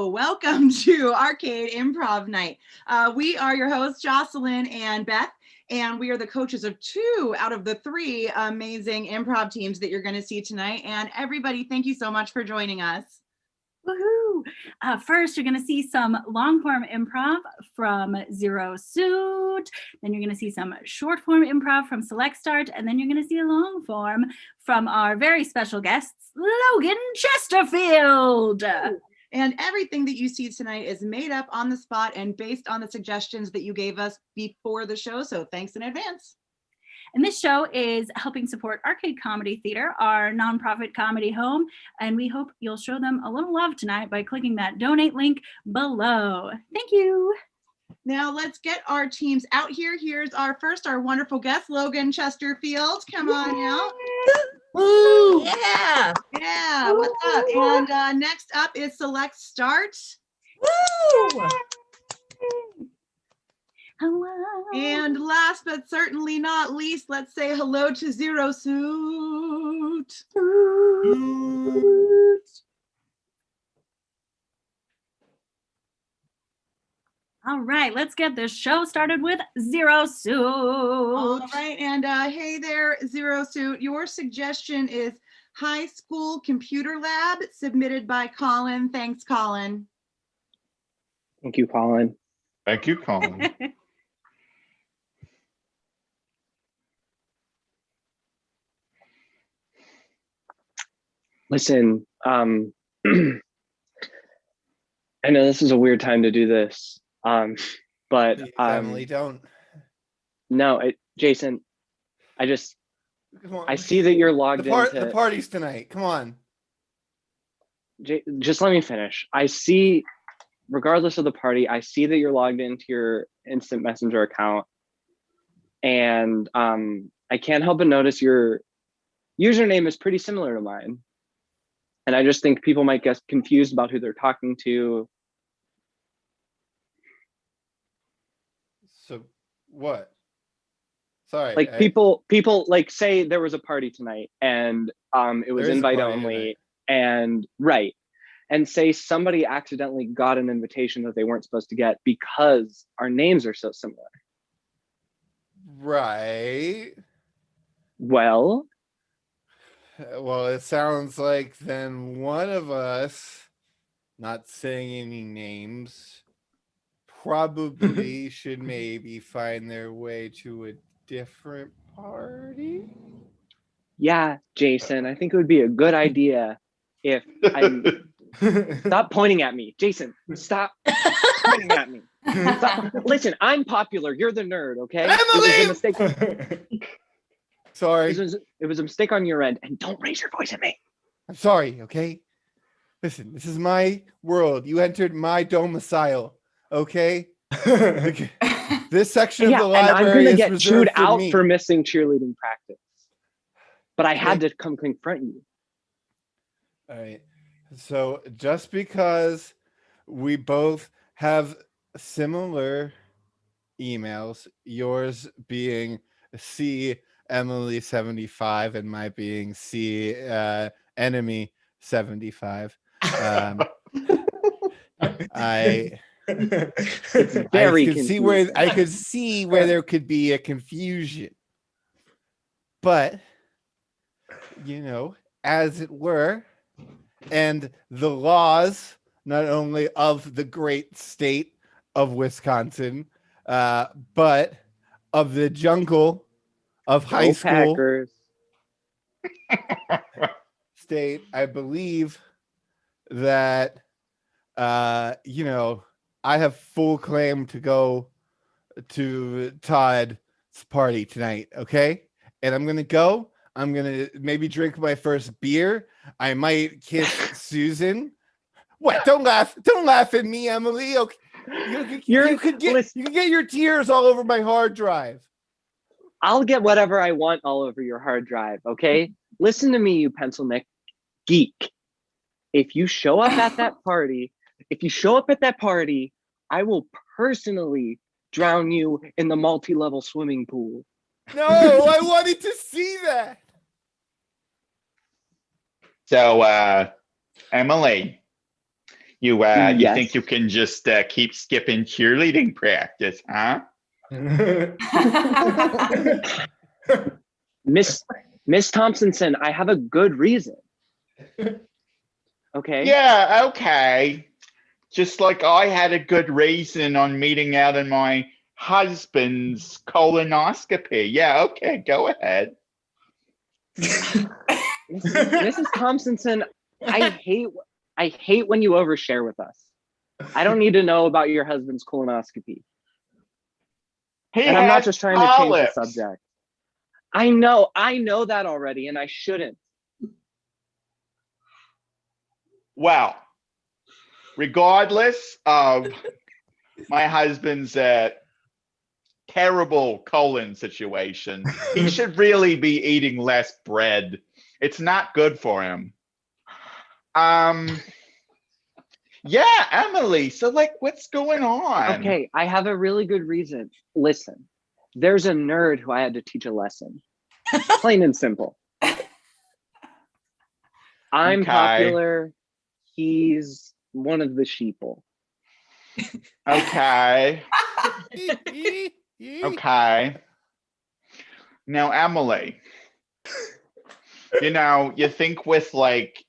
Hello, welcome to Arcade Improv Night. We are your hosts, Jocelyn and Beth, and we are the coaches of 2 out of the 3 amazing improv teams that you're going to see tonight. And everybody, thank you so much for joining us. Woohoo! First, you're going to see some long-form improv from Zero Suit. Then you're going to see some short-form improv from Select Start. And then you're going to see a long-form from our very special guests, Logan Chesterfield. And everything that you see tonight is made up on the spot and based on the suggestions that you gave us before the show. So thanks in advance. And this show is helping support Arcade Comedy Theater, our nonprofit comedy home. And we hope you'll show them a little love tonight by clicking that donate link below. Thank you. Now let's get our teams out here. Here's our wonderful guest, Logan Chesterfield. Come on out. Woo! Yeah. Yeah, what's up? And next up is Select Start. Woo! Hello. And last but certainly not least, let's say hello to Zero Suit. All right, let's get this show started with Zero Suit. All right, and hey there, Zero Suit. Your suggestion is High School Computer Lab, submitted by Colin. Thanks, Colin. Thank you, Colin. Thank you, Colin. Listen, I know this is a weird time to do this, but Emily, don't. No, Jason, Come on. I see that you're logged into the party's tonight. Come on. Just let me finish. I see, regardless of the party, I see that you're logged into your instant messenger account, and I can't help but notice your username is pretty similar to mine. And I just think people might get confused about who they're talking to. So what? Sorry. Like people like say there was a party tonight and it was invite only and right. And say somebody accidentally got an invitation that they weren't supposed to get because our names are so similar. Right. Well, it sounds like then one of us, not saying any names, probably should maybe find their way to a different party. yeah, Jason, I think it would be a good idea if stop pointing at me. Jason, stop pointing at me. Stop. Listen, I'm popular. You're the nerd, okay? Emily! It was a mistake. Sorry. It was a mistake on your end, and don't raise your voice at me. I'm sorry, okay? Listen, this is my world. You entered my domicile, okay? This section of the library I'm gonna is get reserved chewed for out me. for missing cheerleading practice. But I had to come confront you. All right. So just because we both have similar emails, yours being C Emily 75 and my being C enemy 75. I could see where there could be a confusion. But as it were, and the laws not only of the great state of Wisconsin, but of the jungle of high school Packers. state, I believe that I have full claim to go to Todd's party tonight, okay? And I'm gonna maybe drink my first beer. I might kiss Susan. What? Don't laugh at me, Emily. Okay. You could get your tears all over my hard drive. I'll get whatever I want all over your hard drive, okay? Listen to me, you pencil neck geek. If you show up at that party, I will personally drown you in the multi-level swimming pool. No, I wanted to see that. So, Emily, You Yes. think you can just keep skipping cheerleading practice, huh? Miss Thompsonson, I have a good reason. Okay. Yeah, okay. Just like I had a good reason on meeting out in my husband's colonoscopy. Yeah, okay, go ahead. Mrs. Thompsonson, I hate when you overshare with us. I don't need to know about your husband's colonoscopy. And I'm not has just trying to change the polyps. subject. I know that already, and I shouldn't. Well, regardless of my husband's terrible colon situation, he should really be eating less bread. It's not good for him. Yeah, Emily, so like what's going on? Okay, I have a really good reason. Listen, there's a nerd who I had to teach a lesson. Plain and simple. I'm Okay. popular. He's one of the sheeple. Okay. Okay. Now, Emily, you think with like,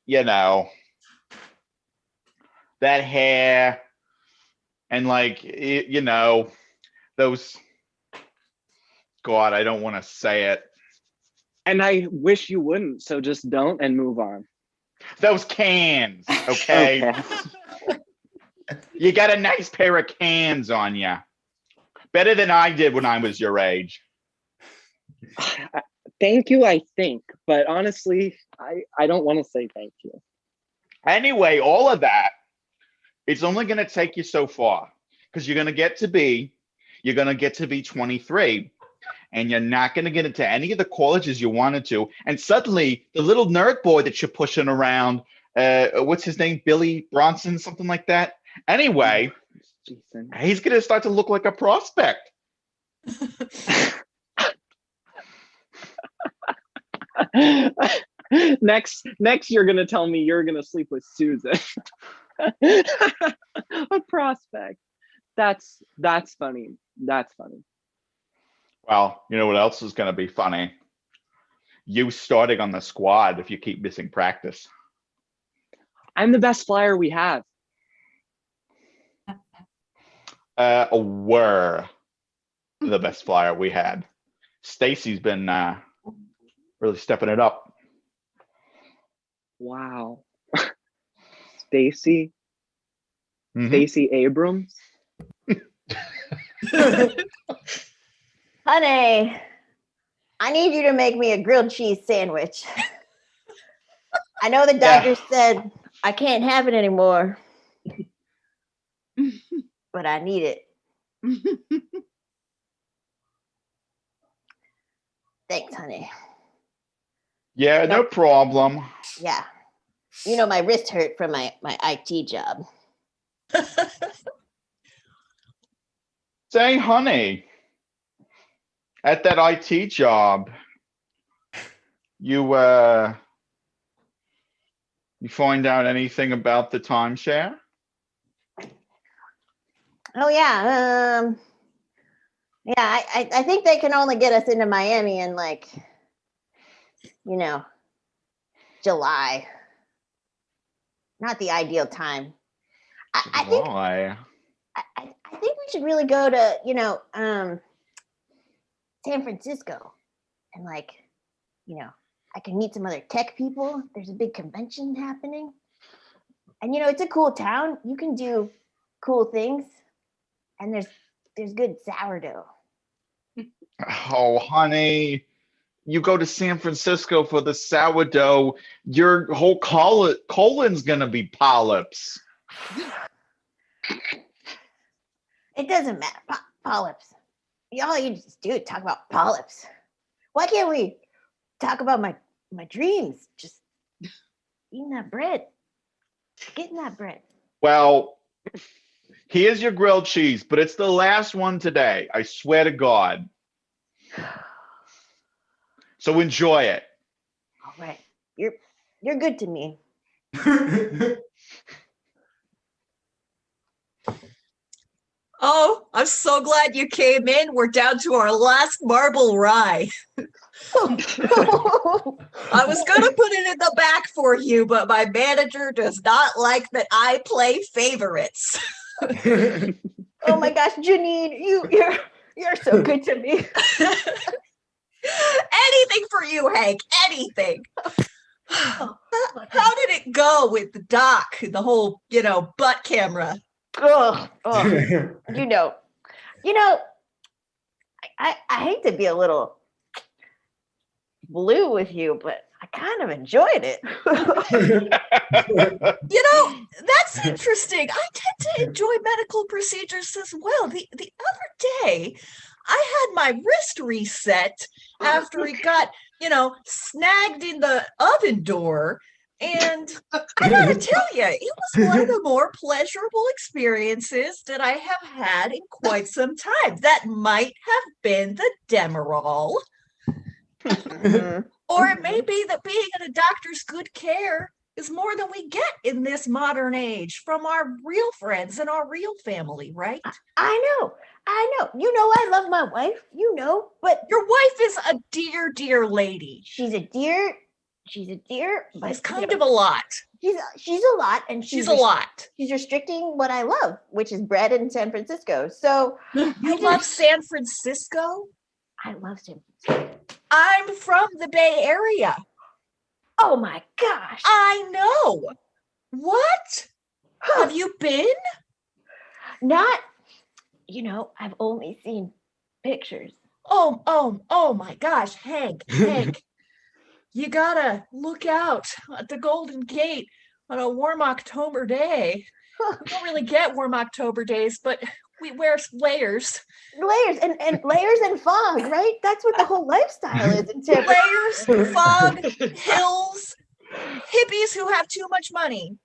that hair and like, those, God, I don't want to say it. And I wish you wouldn't, so just don't and move on. Those cans, okay? You got a nice pair of cans on you. Better than I did when I was your age. Thank you, I think. But honestly, I don't want to say thank you. Anyway, all of that, it's only going to take you so far. Because you're going to get to be 23. And you're not going to get into any of the colleges you wanted to. And suddenly, the little nerd boy that you're pushing around, what's his name? Billy Bronson, something like that. Anyway, he's going to start to look like a prospect. Next, you're going to tell me you're going to sleep with Susan. A prospect. That's funny. That's funny. Well, you know what else is going to be funny? You starting on the squad if you keep missing practice. I'm the best flyer we have. Were the best flyer we had. Stacy's been really stepping it up. Wow. Stacy Abrams. Honey, I need you to make me a grilled cheese sandwich. I know the doctor said I can't have it anymore, but I need it. Thanks, honey. Yeah, no problem. Yeah. You know, my wrist hurt from my IT job. Say, honey, at that IT job, you find out anything about the timeshare? Oh yeah. I think they can only get us into Miami in like, July. Not the ideal time. I think Why? I think we should really go to, San Francisco and I can meet some other tech people. There's a big convention happening. And it's a cool town. You can do cool things. And there's good sourdough. Oh, honey, you go to San Francisco for the sourdough, your whole colon's gonna be polyps. It doesn't matter. Polyps. All you just do is talk about polyps. Why can't we talk about my dreams? Just eating that bread. Getting that bread. Well, here's your grilled cheese, but it's the last one today. I swear to God. So enjoy it. All right. You're good to me. Oh, I'm so glad you came in. We're down to our last marble rye. I was going to put it in the back for you, but my manager does not like that I play favorites. Oh my gosh, Janine, you're so good to me. Anything for you, Hank. Anything. Oh, How did it go with the doc, the whole, butt camera? oh, you know, I hate to be a little blue with you, but I kind of enjoyed it. That's interesting. I tend to enjoy medical procedures as well. The other day, I had my wrist reset after it got, snagged in the oven door. And I gotta tell you, it was one of the more pleasurable experiences that I have had in quite some time. That might have been the Demerol. Or it may be that being in a doctor's good care is more than we get in this modern age from our real friends and our real family, right? I know. I love my wife, but your wife is a dear lady. She's a dear, but it's kind of a lot. She's a lot, and she's a lot. She's restricting what I love, which is bread in San Francisco. So you love San Francisco? I love San Francisco. I'm from the Bay Area. Oh my gosh. I know. What? Have you been? Not, I've only seen pictures. Oh my gosh, Hank. You gotta look out at the Golden Gate on a warm October day. We don't really get warm October days, but we wear layers. Layers and fog, right? That's what the whole lifestyle is in San Francisco. Layers, fog, hills, hippies who have too much money.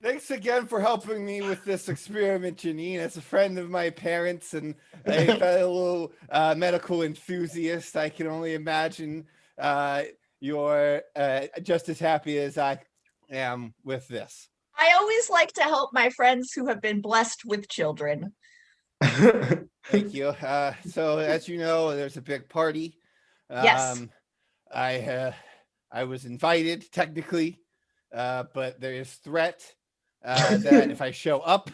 Thanks again for helping me with this experiment, Janine. As a friend of my parents and a fellow medical enthusiast, I can only imagine you're just as happy as I am with this. I always like to help my friends who have been blessed with children. Thank you. So as you know, there's a big party. Yes. I was invited technically, but there is threat that if I show up,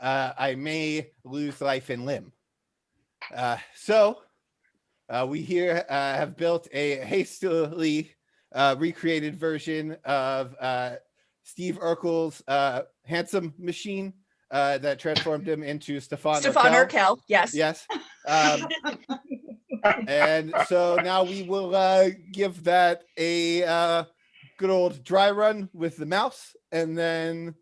I may lose life and limb. So we here have built a hastily recreated version of Steve Urkel's handsome machine that transformed him into Stefan Urkel. Yes. Yes. And so now we will give that a good old dry run with the mouse, and then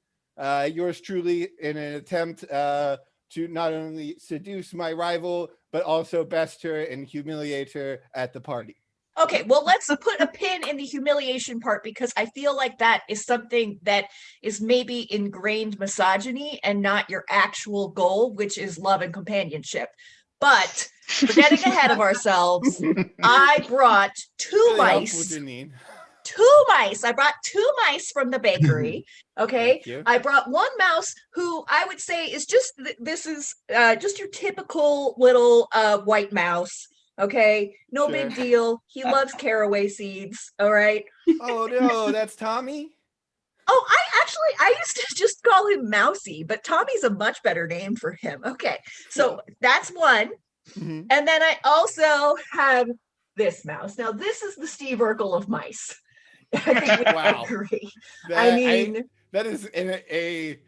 yours truly in an attempt to not only seduce my rival, but also best her and humiliate her at the party. Okay, well, let's put a pin in the humiliation part, because I feel like that is something that is maybe ingrained misogyny and not your actual goal, which is love and companionship. But we're getting ahead of ourselves. I brought two mice. I brought 2 mice from the bakery. Okay. I brought 1 mouse who I would say is just just your typical little white mouse. Okay, no big deal. He loves caraway seeds. All right. Oh no, that's Tommy. Oh, I used to just call him Mousy, but Tommy's a much better name for him. Okay, so that's one. Mm-hmm. And then I also have this mouse. Now this is the Steve Urkel of mice. I think we agree. That is a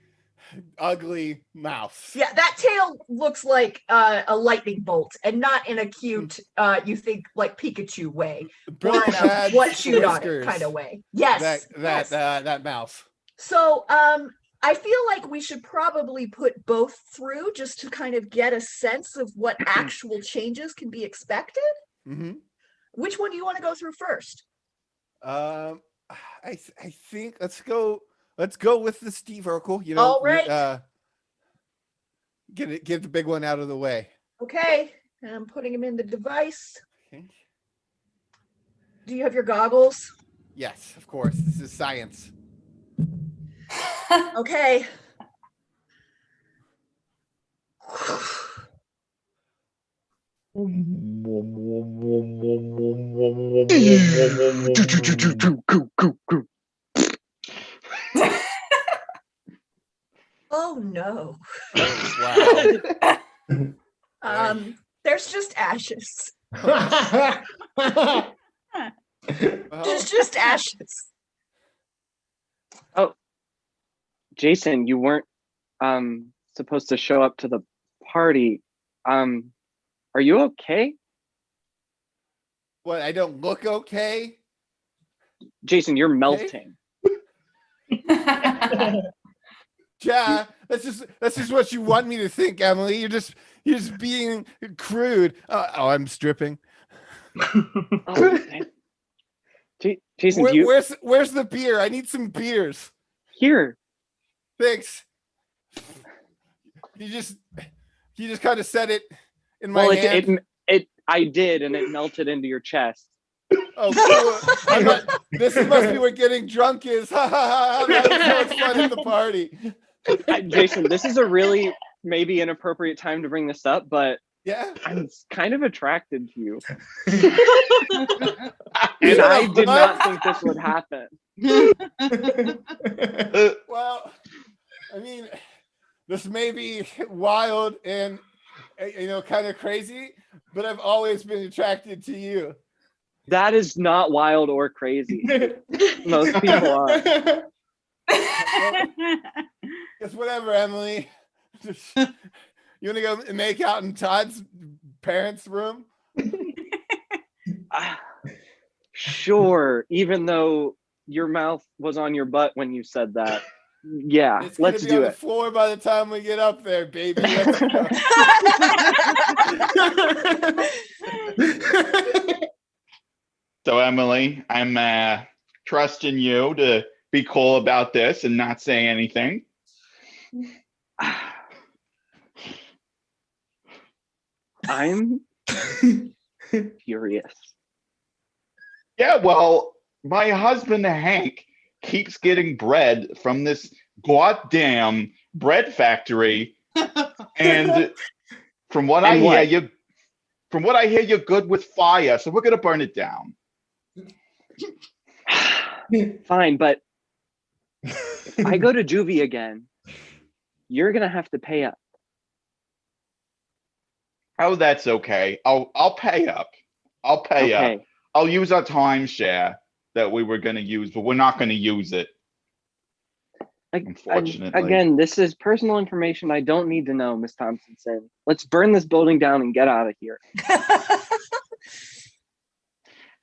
ugly mouse. Yeah, that tail looks like a lightning bolt, and not in a cute, you think like Pikachu way, or in a what chewed on it kind of way. Yes, that mouse. So, I feel like we should probably put both through just to kind of get a sense of what actual changes can be expected. Mm-hmm. Which one do you want to go through first? I think let's go with the Steve Urkel. You know, all right. Get the big one out of the way. Okay, I'm putting him in the device. Okay. Do you have your goggles? Yes, of course. This is science. Okay, Oh no. Wow. There's just ashes. Well, There's just ashes. Oh, Jason, you weren't supposed to show up to the party. Are you okay? what? I don't look okay? Jason, you're melting. Yeah, that's just what you want me to think, Emily. You're just being crude. Oh, I'm stripping. Oh, Jason, do you Where's the beer? I need some beers. here? Thanks. You just kind of said it in my Well, hand. I did, and it melted into your chest. Oh, cool. This must be what getting drunk is. Ha ha ha! That was so much fun at the party. Jason, this is a really maybe inappropriate time to bring this up, but Yeah. I'm kind of attracted to you. And I did not think this would happen. Well, I mean, this may be wild and kind of crazy, but I've always been attracted to you. That is not wild or crazy. Most people are. It's whatever, Emily. You want to go make out in Todd's parents' room? Sure, even though your mouth was on your butt when you said that. Yeah, It's gonna let's be do on the it. floor by the time we get up there, baby. Let's go. So Emily, I'm trusting you to be cool about this and not say anything. I'm furious. Yeah, well, my husband Hank keeps getting bread from this goddamn bread factory, and from what I hear, you're good with fire, so we're gonna burn it down. Fine, but if I go to juvie again, you're gonna have to pay up. Oh, that's okay. I'll pay up. I'll pay up. Okay. I'll use our timeshare that we were gonna use, but we're not gonna use it. Unfortunately. Again, this is personal information I don't need to know, Miss Thompson. Let's burn this building down and get out of here.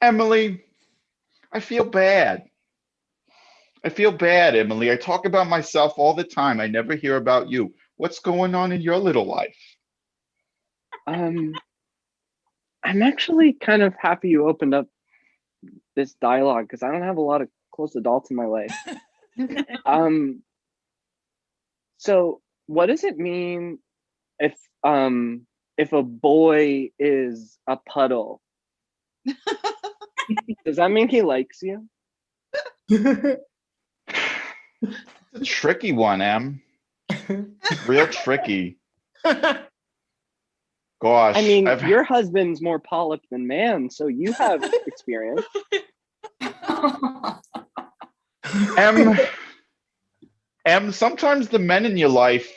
Emily, I feel bad. I feel bad, Emily. I talk about myself all the time. I never hear about you. What's going on in your little life? I'm actually kind of happy you opened up this dialogue because I don't have a lot of close adults in my life. So what does it mean if a boy is a puddle? Does that mean he likes you? It's a tricky one, Em. Real tricky. Gosh. I mean, your husband's more polyp than man, so you have experience. Em, sometimes the men in your life,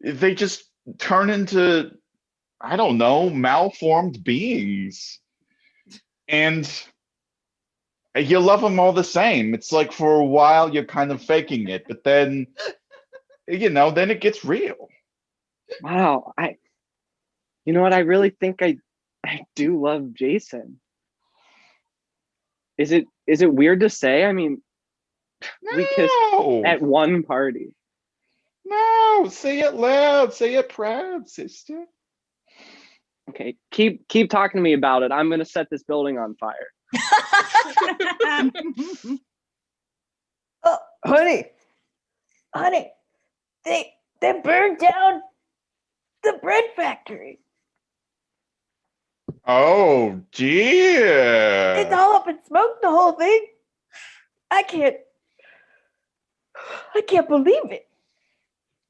they just turn into, I don't know, malformed beings. And you love them all the same. It's like for a while you're kind of faking it, but then, then it gets real. Wow, you know what? I really think I do love Jason. Is it weird to say? I mean, we kissed at one party. No, say it loud, say it proud, sister. Okay, keep talking to me about it. I'm gonna set this building on fire. Oh, honey, they burned down the bread factory. Oh dear. It's all up in smoke, the whole thing. I can't believe it.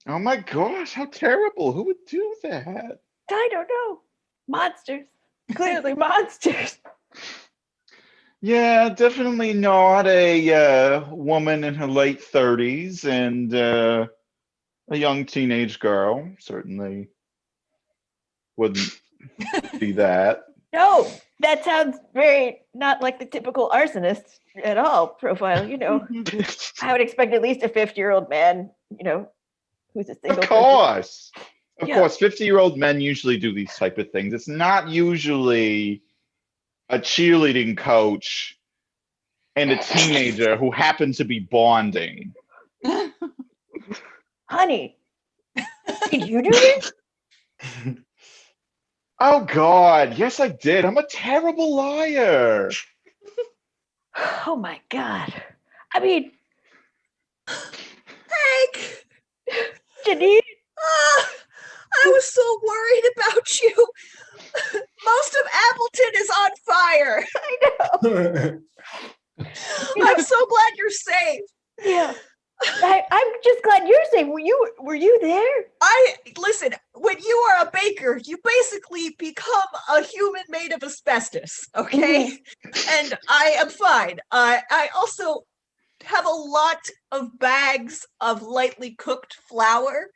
Oh my gosh, how terrible. Who would do that? I don't know. Monsters. Clearly monsters. Yeah, definitely not a woman in her late 30s and a young teenage girl. Certainly wouldn't be that. No, that sounds very not like the typical arsonist at all profile. I would expect at least a 50-year-old man, who's a single Of course. Of Yeah. course, 50-year-old men usually do these type of things. It's not usually a cheerleading coach and a teenager who happen to be bonding. Honey, did you do this? Oh God, yes I did. I'm a terrible liar. Oh my God. I mean, Hank, Janine, I was so worried about you. Most of Appleton is on fire. I'm so glad you're safe. yeah. I'm just glad you're safe. Were you there? Listen, when you are a baker, you basically become a human made of asbestos, okay? And I am fine. I also have a lot of bags of lightly cooked flour.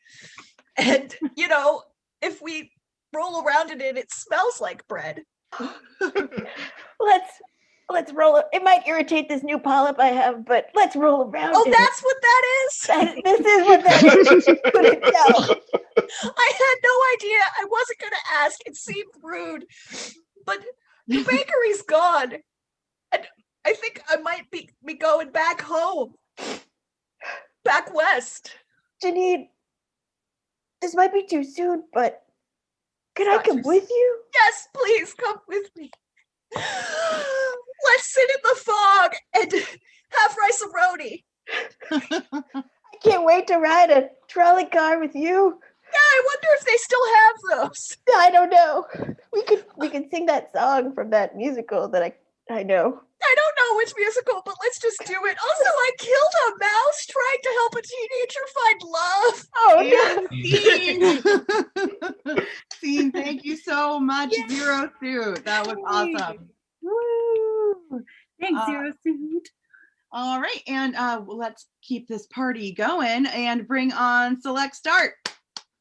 And, if we roll around in it, it smells like bread. Let's roll it. It might irritate this new polyp I have, but let's roll around. Oh, in that's what that is? it. This is what that is. Couldn't tell. I had no idea. I wasn't going to ask. It seemed rude. But the bakery's gone. And I think I might be going back home. Back west. Janine, this might be too soon, but could I come Gotcha. with you? Yes, please come with me. Let's sit in the fog and have rice-a-roni. I can't wait to ride a trolley car with you. Yeah, I wonder if they still have those. I don't know. We can sing that song from that musical that I know. I don't know which musical, but let's just do it. Also, I killed a mouse trying to help a teenager find love. Oh no. Scene. Scene. Thank you so much, Zero Suit. That was awesome. Woo! Thanks, Zero Suit. All right, and let's keep this party going and bring on Select Start.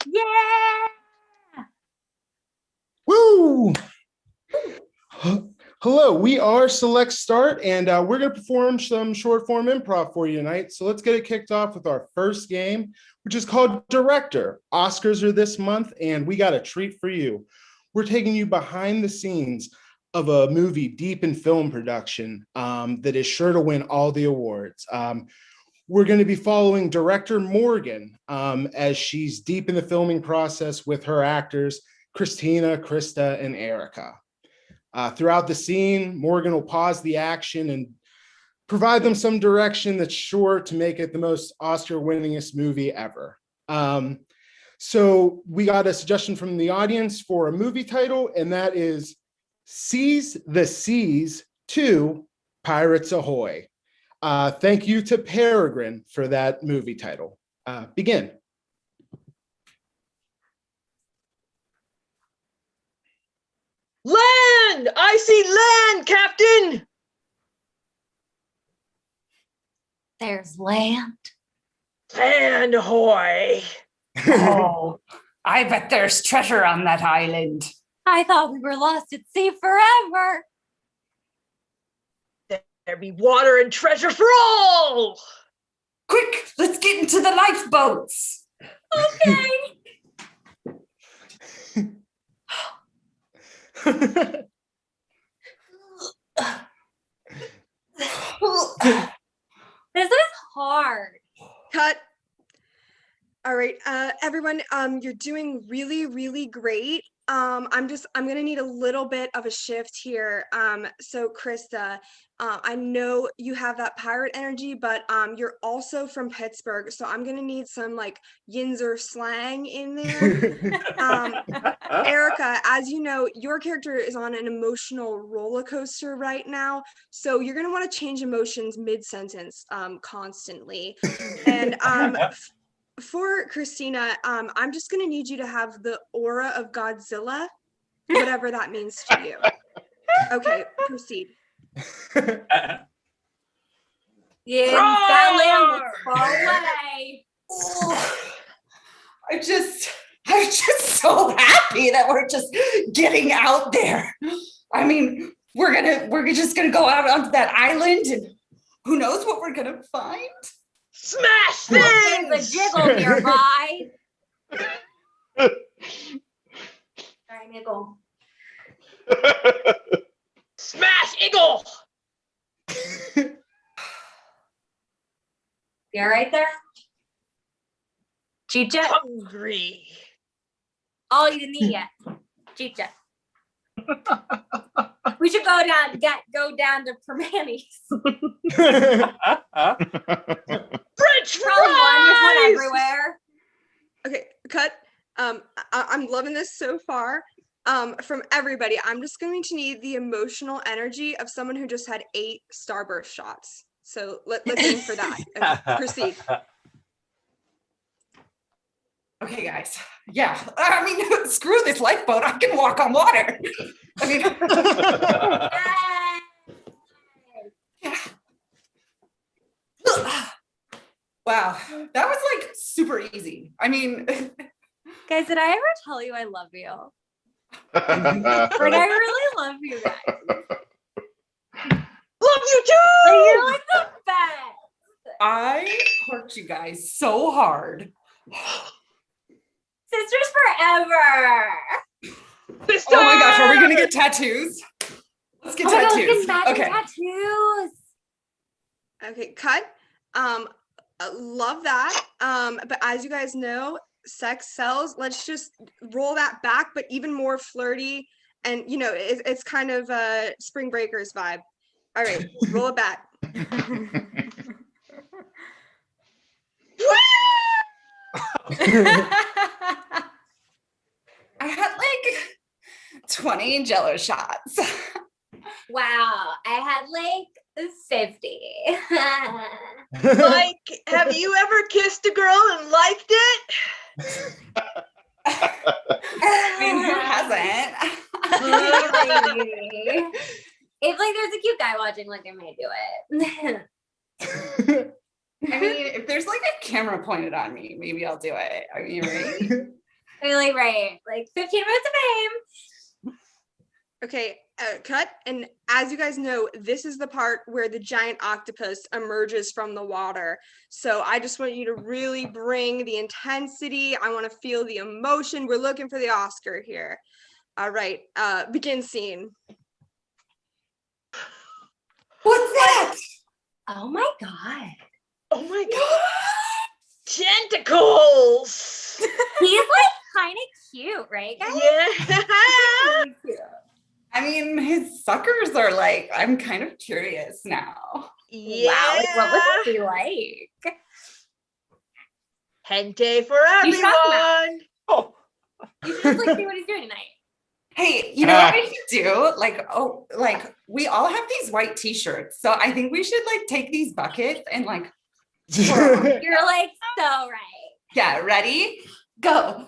Yeah! Woo! Hello, we are Select Start, and we're going to perform some short form improv for you tonight. So let's get it kicked off with our first game, which is called Director. Oscars are this month, and we got a treat for you. We're taking you behind the scenes of a movie deep in film production that is sure to win all the awards. We're going to be following director Morgan as she's deep in the filming process with her actors, Christina, Krista, and Erica. Throughout the scene, Morgan will pause the action and provide them some direction that's sure to make it the most Oscar-winningest movie ever. So we got a suggestion from the audience for a movie title, and that is Seize the Seas 2, Pirates Ahoy. Thank you to Peregrine for that movie title. Begin. Land! I see land, Captain! There's land. Land ahoy! Oh, I bet there's treasure on that island. I thought we were lost at sea forever. There be water and treasure for all! Quick, let's get into the lifeboats. Okay. This is hard. Cut. All right, everyone, you're doing really, really great. I'm gonna need a little bit of a shift here. So Krista, I know you have that pirate energy, but you're also from Pittsburgh, so I'm gonna need some like Yinzer slang in there. Erica, as you know, your character is on an emotional roller coaster right now, so you're gonna want to change emotions mid-sentence constantly. And For Christina, I'm just gonna need you to have the aura of Godzilla, whatever that means to you. Okay, proceed. Yeah, that land looks far away. I'm just so happy that we're just getting out there. I mean, we're just gonna go out onto that island and who knows what we're gonna find? Smash There's a things! jiggle nearby. Sorry, Niggle. Smash eagle! You all right there? Geatches? Hungry. Oh, you didn't eat yet. Geatches. We should go down to Permanis. French Probably one. There's one fries! everywhere. Okay, cut. I'm loving this so far. From everybody, I'm just going to need the emotional energy of someone who just had 8 Starburst shots. So let's aim for that. Okay, proceed. Okay, guys. Yeah. I mean, screw this lifeboat. I can walk on water. I mean, yeah. Wow. That was like super easy. I mean, Guys, did I ever tell you I love you? Like, I really love you guys. Love you Like, too! you're like the best. I worked you guys so hard. Sisters forever. Sister! Oh my gosh, are we gonna get tattoos? Let's get Oh my God, tattoos. let's get matching Okay. tattoos. Okay, cut. Love that. But as you guys know, sex sells. Let's just roll that back, but even more flirty. And you know, it's kind of a Spring Breakers vibe. All right, roll it back. I had like 20 Jello shots. Wow, I had like 50. Like, have you ever kissed a girl and liked it? I mean, who hasn't? If like there's a cute guy watching, like I may do it. I mean, if there's like a camera pointed on me, maybe I'll do it. I mean, right? Really, right? Like 15 minutes of fame. Okay, cut. And as you guys know, this is the part where the giant octopus emerges from the water. So I just want you to really bring the intensity. I want to feel the emotion. We're looking for the Oscar here. All right, begin scene. What's that? Oh my God. Oh my god! Tentacles! He's like kind of cute, right, guys? Yeah! Really cute. I mean, his suckers are like, I'm kind of curious now. Yeah! Wow, like what would it be like? Hente for You should ask everyone! Oh. You should just like see what he's doing tonight. Hey, you know what I should do? Like, we all have these white t-shirts. So I think we should like take these buckets and like, You're like so right. yeah, ready? Go.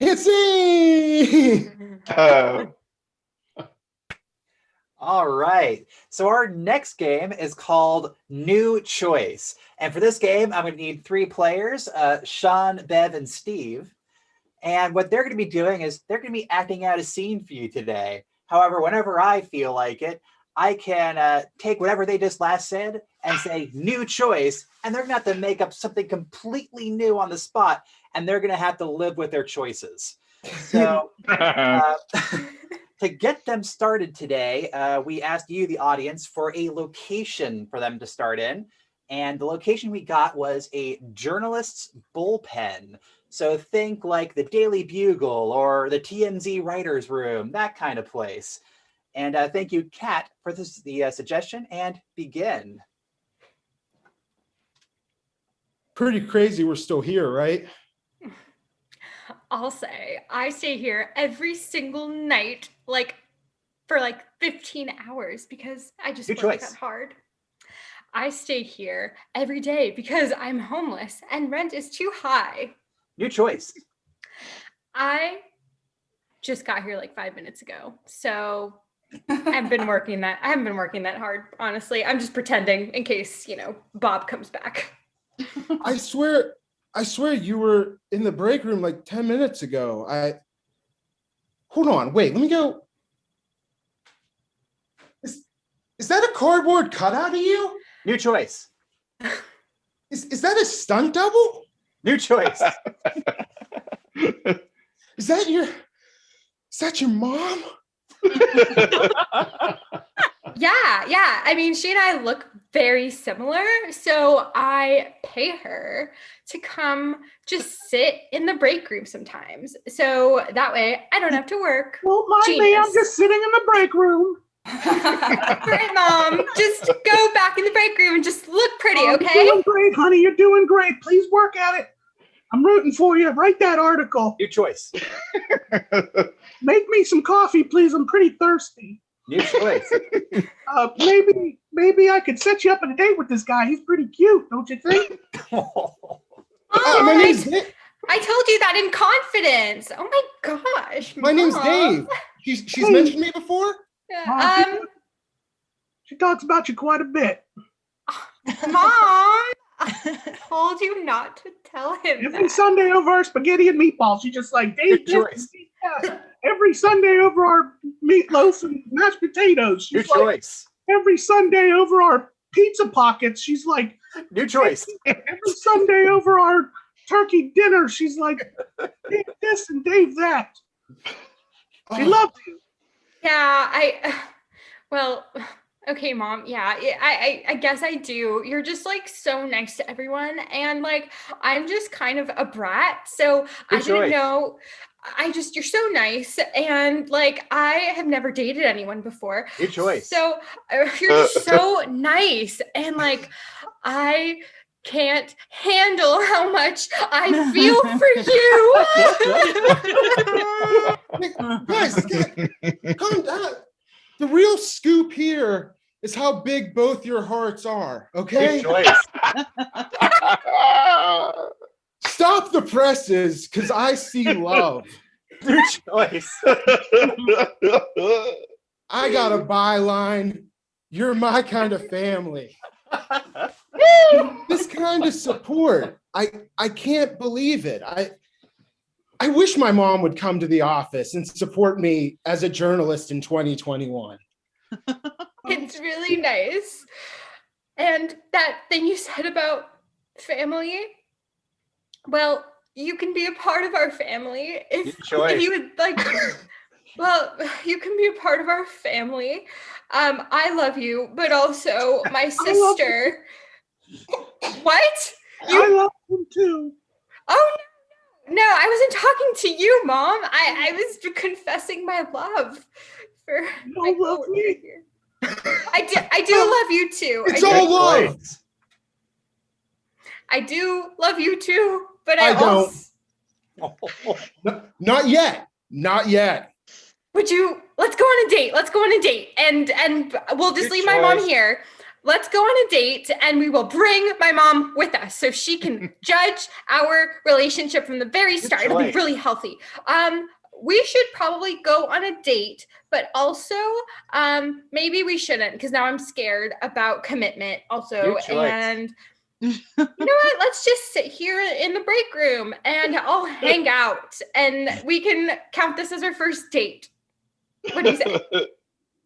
Hissy! All right. So our next game is called New Choice. And for this game, I'm going to need 3 players, Sean, Bev, and Steve. And what they're going to be doing is they're going to be acting out a scene for you today. However, whenever I feel like it, I can take whatever they just last said and say new choice, and they're going to have to make up something completely new on the spot, and they're going to have to live with their choices. So to get them started today, we asked you, the audience, for a location for them to start in. And the location we got was a journalist's bullpen. So think like the Daily Bugle or the TMZ writer's room, that kind of place. And thank you, Kat, for the suggestion, and begin. Pretty crazy we're still here, right? I'll say I stay here every single night, like for like 15 hours because I just Good work choice. that hard. I stay here every day because I'm homeless and rent is too high. New choice. I just got here like 5 minutes ago, so I haven't been working that hard, honestly. I'm just pretending in case, Bob comes back. I swear you were in the break room like 10 minutes ago. Hold on, wait, let me go. Is that a cardboard cutout of you? New choice. Is that a stunt double? New choice. Is that your mom? Yeah. I mean, she and I look very similar, so I pay her to come just sit in the break room sometimes. So that way I don't have to work. Don't mind me, I'm just sitting in the break room. Right, Mom. Just go back in the break room and just look pretty, okay? You're doing great, honey. You're doing great. Please work at it. I'm rooting for you. Write that article. New choice. Make me some coffee, please. I'm pretty thirsty. New choice. Maybe I could set you up on a date with this guy. He's pretty cute, don't you think? My name's Dave. I told you that in confidence. Oh my gosh. My name's Dave. She's mentioned me before? She talks about you quite a bit. Mom, I told you not to tell him Every that. Sunday over our spaghetti and meatballs, she's just like, Dave, every Sunday over our meatloaf and mashed potatoes. New She's like, choice. every Sunday over our pizza pockets, she's like, New choice. every Sunday over our turkey dinner, she's like, Dave this and Dave that. She loves you. Yeah, okay, Mom. Yeah, I guess I do. You're just like so nice to everyone. And like, I'm just kind of a brat. So I didn't know. You're so nice. And like, I have never dated anyone before. Good choice. So you're just so nice. And like, I can't handle how much I feel for you. Guys, calm down. The real scoop here is how big both your hearts are, okay? Good choice. Stop the presses, because I see love. New choice. I got a byline. You're my kind of family. This kind of support. I can't believe it. I wish my mom would come to the office and support me as a journalist in 2021. It's really nice. And that thing you said about family, well, you can be a part of our family if you would like. Well, you can be a part of our family. I love you, but also my sister. What? I love him too. Oh no, I wasn't talking to you, Mom. I was confessing my love for my coworker here. I do love you too. It's all love. I do love you too, but I also Not yet. Not yet. Let's go on a date. And we'll just leave my mom here. Let's go on a date and we will bring my mom with us so she can judge our relationship from the very start. It'll be really healthy. We should probably go on a date, but also maybe we shouldn't because now I'm scared about commitment also. And you know what? Let's just sit here in the break room and I'll hang out and we can count this as our first date. What do you say?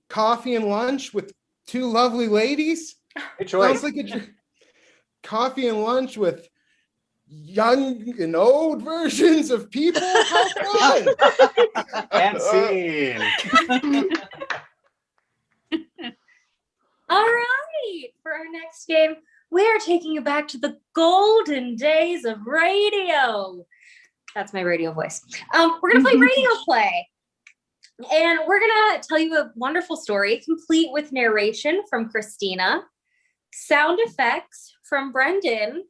Coffee and lunch with two lovely ladies? Sounds like coffee and lunch with young and old versions of people. How fun! And scene. All right, for our next game, we are taking you back to the golden days of radio. That's my radio voice. We're gonna play radio play. And we're gonna tell you a wonderful story, complete with narration from Christina, sound effects from Brendan,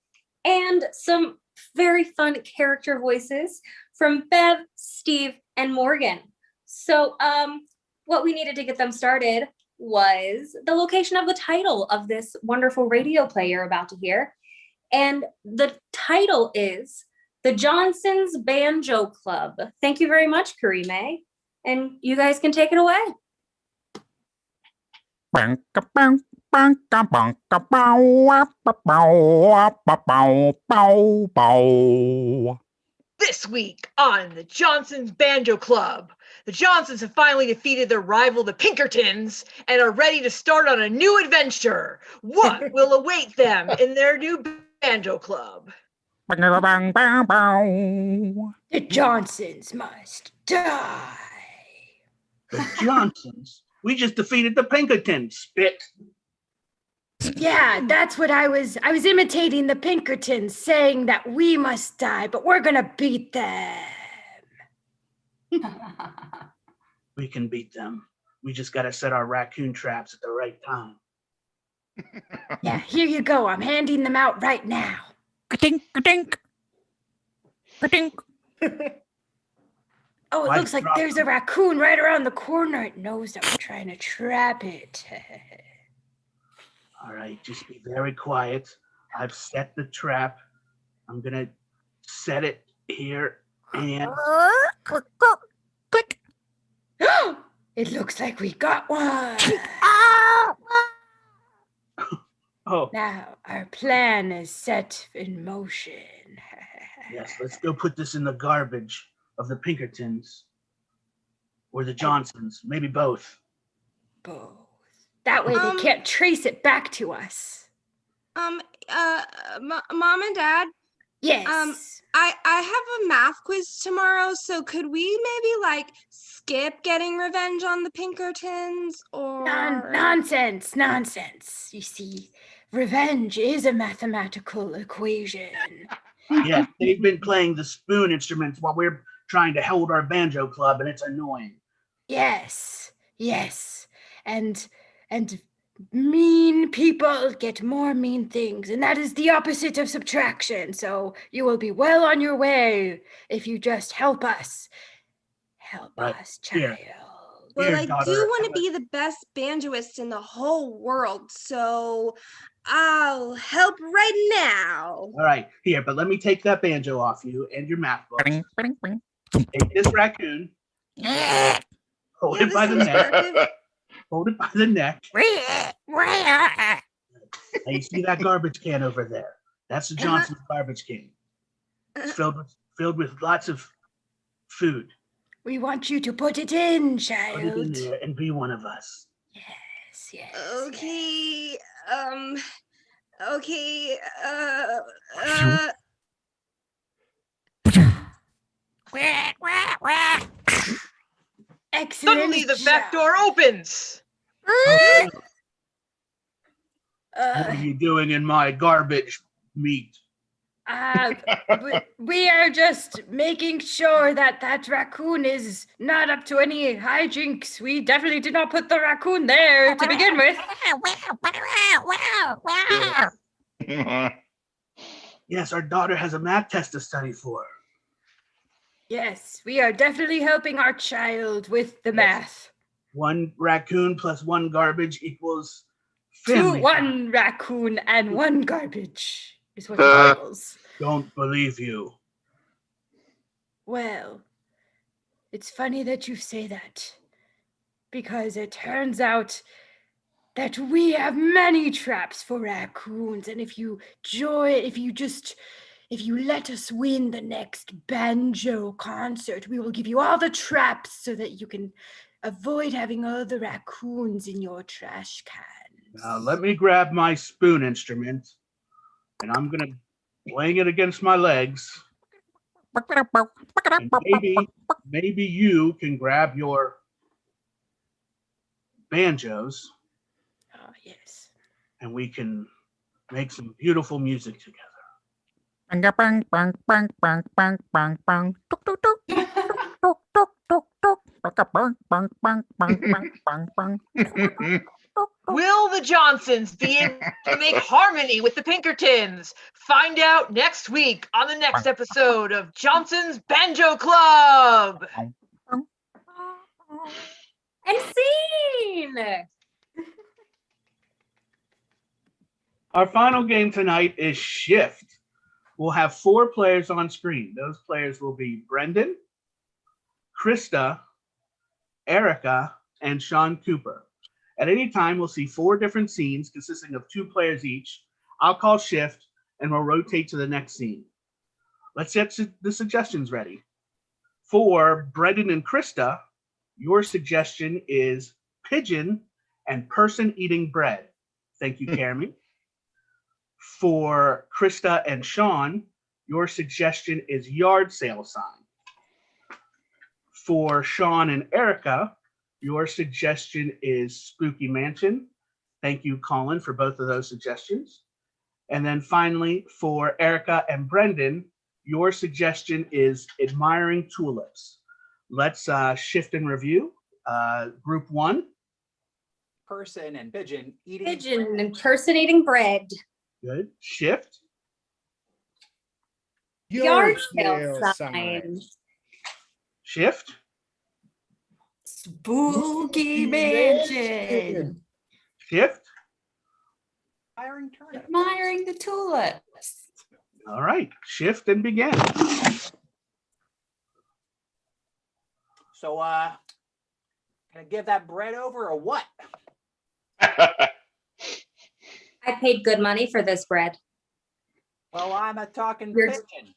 and some very fun character voices from Bev, Steve, and Morgan. So what we needed to get them started was the location of the title of this wonderful radio play you're about to hear. And the title is The Johnsons Banjo Club. Thank you very much, Karime. And you guys can take it away. This week on the Johnsons Banjo Club, the Johnsons have finally defeated their rival, the Pinkertons, and are ready to start on a new adventure. What will await them in their new banjo club? The Johnsons must die. The Johnsons? We just defeated the Pinkertons, spit. Yeah, that's what I was imitating the Pinkertons, saying that we must die, but we're gonna beat them. We can beat them. We just gotta set our raccoon traps at the right time. Yeah, here you go. I'm handing them out right now. Ka-tink, ka-tink. Ka-tink. Oh, it Why'd looks you like drop there's a raccoon right around the corner. It knows that we're trying to trap it. All right, just be very quiet. I've set the trap. I'm gonna set it here and Click, click. It looks like we got one. oh Now our plan is set in motion. yes, let's go put this in the garbage of the Pinkertons or the Johnsons, maybe both. Both. That way they can't trace it back to us. Mom and Dad. Yes. I have a math quiz tomorrow, so could we maybe skip getting revenge on the Pinkertons or Nonsense. You see, revenge is a mathematical equation. Yeah, they've been playing the spoon instruments while we're trying to hold our banjo club, and it's annoying. Yes. And mean people get more mean things, and that is the opposite of subtraction. So you will be well on your way if you just help us. Help us, child. Well, I do want to be the best banjoist in the whole world, so I'll help right now. All right, here, but let me take that banjo off you and your math book. Take this raccoon. Hold it by the neck. Hold it by the neck. Now you see that garbage can over there? That's the Johnson's garbage can. It's filled with lots of food. We want you to put it in, child. Put it in there and be one of us. Yes. Okay. Okay. Excellent. Suddenly the back door opens. What are you doing in my garbage meat? We are just making sure that raccoon is not up to any hijinks. We definitely did not put the raccoon there to begin with. Yes, our daughter has a math test to study for. Yes, we are definitely helping our child with the math. One raccoon plus one garbage equals one raccoon and one garbage is what it equals. Don't believe you. Well, it's funny that you say that, because it turns out that we have many traps for raccoons, and if you let us win the next banjo concert, we will give you all the traps so that you can avoid having all the raccoons in your trash can. Now let me grab my spoon instrument, and I'm gonna wang it against my legs. And maybe you can grab your banjos. Oh, yes. And we can make some beautiful music together. Bang, bang, bang, bang, bang, bang, bang. Tuk, tuk, tuk. Tuk, tuk, tuk, tuk. Bang, bang, bang, bang, bang, bang, bang. Will the Johnsons be able to make harmony with the Pinkertons? Find out next week on the next episode of Johnson's Banjo Club. And scene! Our final game tonight is Shift. We'll have 4 players on screen. Those players will be Brendan, Krista, Erica, and Sean Cooper. At any time, we'll see 4 different scenes consisting of 2 players each. I'll call Shift, and we'll rotate to the next scene. Let's get the suggestions ready. For Brendan and Krista, your suggestion is pigeon and person eating bread. Thank you, Carmi. For Krista and Sean, your suggestion is yard sale sign. For Sean and Erica, your suggestion is spooky mansion. Thank you, Colin, for both of those suggestions. And then finally, for Erica and Brendan, your suggestion is admiring tulips. Let's shift and review. Group 1. Person and pigeon eating Pigeon bread. and person eating bread. Good. Shift. Yard sale signs. Shift. Spooky mansion. Shift. Admiring the tulips. All right. Shift and begin. So, gonna give that bread over or what? I paid good money for this bread. Well, I'm a talking You're- pigeon.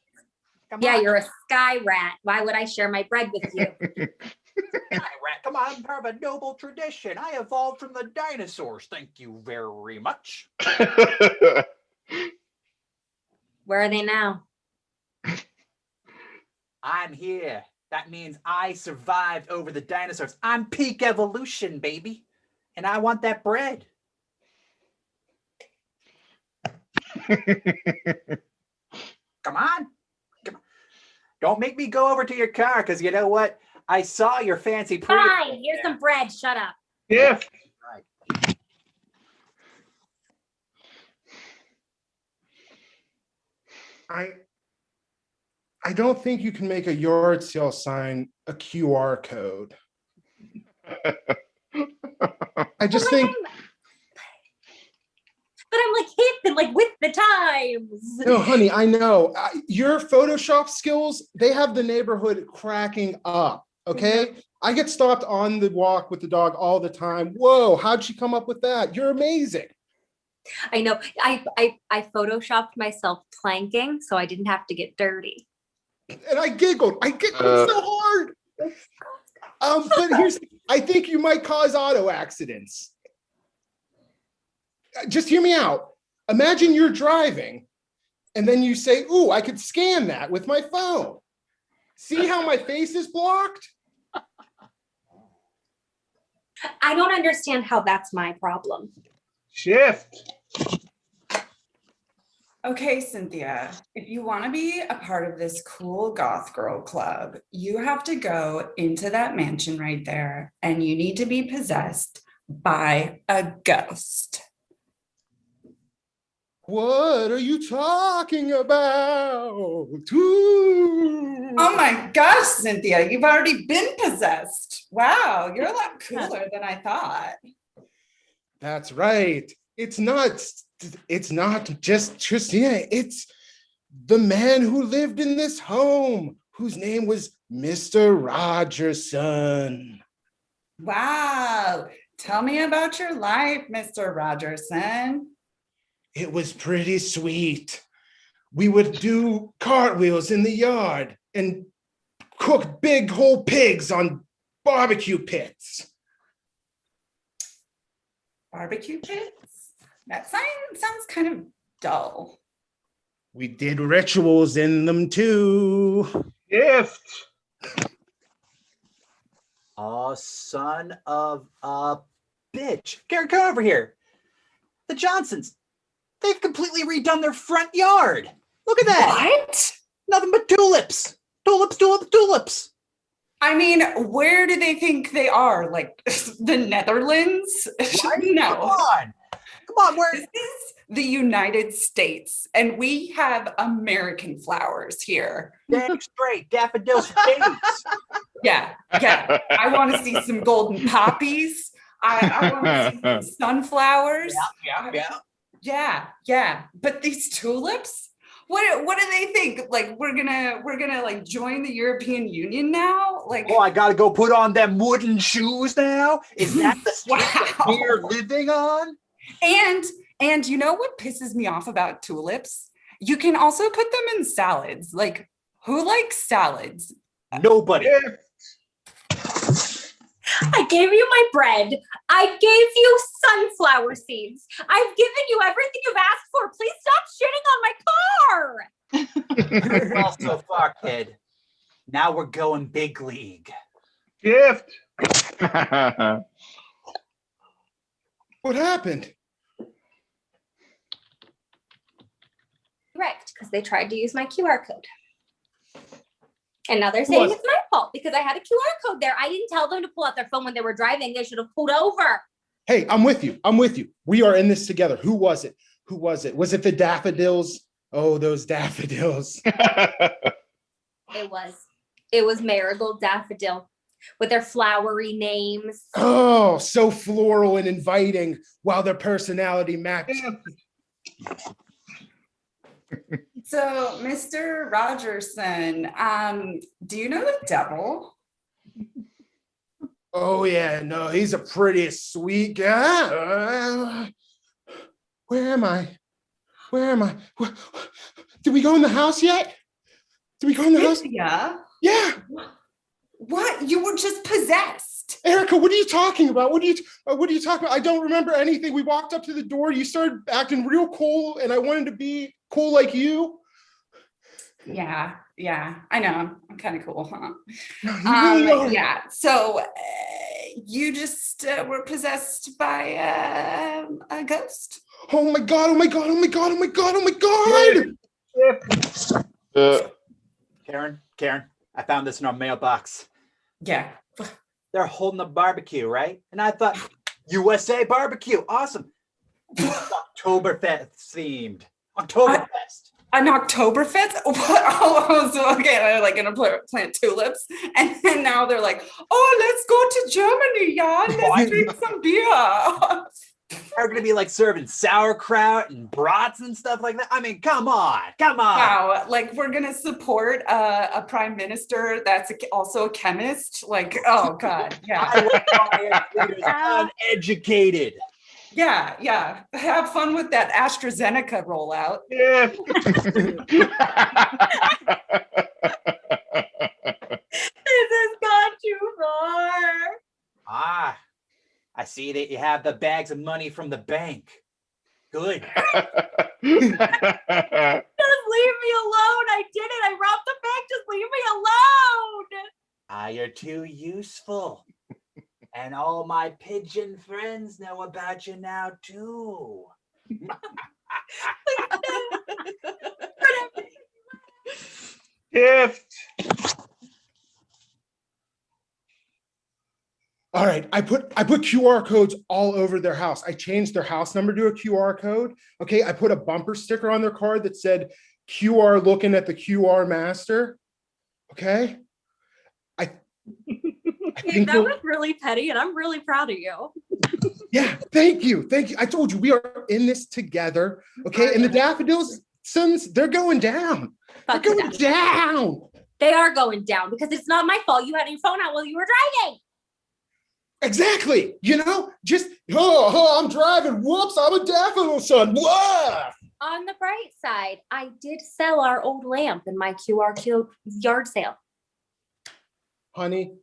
Come Yeah, on. you're a sky rat. Why would I share my bread with you? Rat. Come on, I'm part of a noble tradition. I evolved from the dinosaurs. Thank you very much. Where are they now? I'm here. That means I survived over the dinosaurs. I'm peak evolution, baby. And I want that bread. Come on. Come on. Don't make me go over to your car, because you know what? I saw your fancy Prius. Fine, here's some bread. Shut up. Shift. Right. I don't think you can make a yard sale sign a QR code. I just think But I'm like hip and like with the times. no, honey, I know. Your Photoshop skills, they have the neighborhood cracking up. Okay. I get stopped on the walk with the dog all the time. Whoa, how'd she come up with that? You're amazing. I know. I photoshopped myself planking so I didn't have to get dirty. And I giggled. I giggled so hard. But I think you might cause auto accidents. Just hear me out. Imagine you're driving and then you say, ooh, I could scan that with my phone. See how my face is blocked? I don't understand how that's my problem. Shift. Okay, Cynthia, if you want to be a part of this cool goth girl club, you have to go into that mansion right there and you need to be possessed by a ghost. What are you talking about? Ooh. Oh my gosh, Cynthia, you've already been possessed. Wow, you're a lot cooler than I thought. That's right. It's not just Tristina. It's the man who lived in this home, whose name was Mr. Rogerson. Wow. Tell me about your life, Mr. Rogerson. It was pretty sweet. We would do cartwheels in the yard and cook big whole pigs on barbecue pits. Barbecue pits? That sounds kind of dull. We did rituals in them too. Shift. Oh, son of a bitch. Gary, come over here. The Johnsons, they've completely redone their front yard. Look at that. What? Nothing but tulips. Tulips, tulips, tulips. I mean, where do they think they are? Like the Netherlands? No. Come on, where? This is the United States, and we have American flowers here. Damn straight, daffodils, daisies. Yeah. I want to see some golden poppies. I want to see some sunflowers. Yeah. Yeah. But these tulips? What do they think? Like we're gonna like join the European Union now? Like I gotta go put on them wooden shoes now? Is that the street that we're living on? And you know what pisses me off about tulips? You can also put them in salads. Like who likes salads? Nobody. I gave you my bread. I gave you sunflower seeds. I've given you everything you've asked for. Please stop shitting on my car. Well, so far, kid. Now we're going big league. Gift. What happened? Correct, because they tried to use my QR code. And now they're saying it's my fault because I had a QR code there. I didn't tell them to pull out their phone when they were driving. They should have pulled over. Hey, I'm with you. We are in this together. Who was it? Was it the daffodils? Oh, those daffodils. It was Marigold Daffodil with their flowery names. Oh, so floral and inviting while their personality matched. So, Mr. Rogerson, do you know the devil? Oh yeah, no, he's a pretty sweet guy. Where am I? Did we go in the house yet? Yeah. Yeah. What? You were just possessed. Erica, what are you talking about? What are you talking about? I don't remember anything. We walked up to the door. You started acting real cool, and I wanted to be cool like you. Yeah, I know. I'm kind of cool, huh? No, you really are. Yeah. So you just were possessed by a ghost. Oh my god! Karen, I found this in our mailbox. Yeah. They're holding a barbecue, right? And I thought, USA barbecue, awesome. Oktoberfest themed. Oktoberfest. An Oktoberfest? Oh, so okay, they're like gonna plant tulips, and then now they're like, oh, let's go to Germany, yeah, let's drink some beer. They're gonna be like serving sauerkraut and brats and stuff like that. I mean, come on. Wow, like we're gonna support a prime minister that's also a chemist. Like, oh god, yeah. Uneducated. Yeah. Have fun with that AstraZeneca rollout. Yeah. This has gone too far. I see that you have the bags of money from the bank. Good. Just leave me alone. I did it. I robbed the bank. Just leave me alone. You're too useful. And all my pigeon friends know about you now, too. Gift. All right, I put QR codes all over their house. I changed their house number to a QR code. Okay, I put a bumper sticker on their car that said QR looking at the QR master. Okay. I think that was really petty, and I'm really proud of you. Yeah, thank you. I told you we are in this together. Okay, and the daffodils, sons, they're going down. They're going down. They are going down because it's not my fault. You had your phone out while you were driving. Exactly. Just I'm driving. Whoops, I'm a daffodil son. Whoa. On the bright side, I did sell our old lamp in my QR code yard sale. Honey,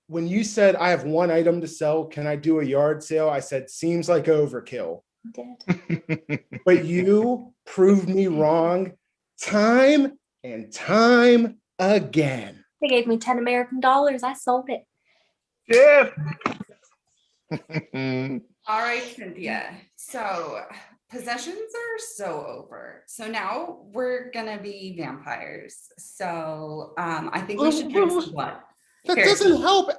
when you said I have one item to sell, can I do a yard sale? I said, seems like overkill. You did. But you proved me wrong time and time again. They gave me 10 American dollars. I sold it. Gift. All right, Cynthia. So possessions are so over. So now we're gonna be vampires. So I think we should drink some blood. That doesn't help.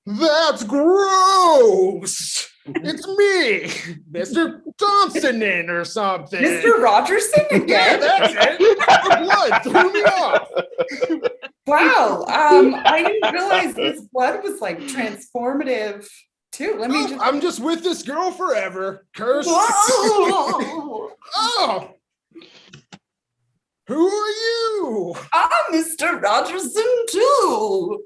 That's gross. It's me, Mr. Thompson or something. Mr. Rogerson again? Yeah, that's it. The blood threw me off. Wow. I didn't realize this blood was like transformative too. Let me just. I'm just with this girl forever. Cursed. Whoa. Oh. Who are you? I'm Mr. Rogerson too.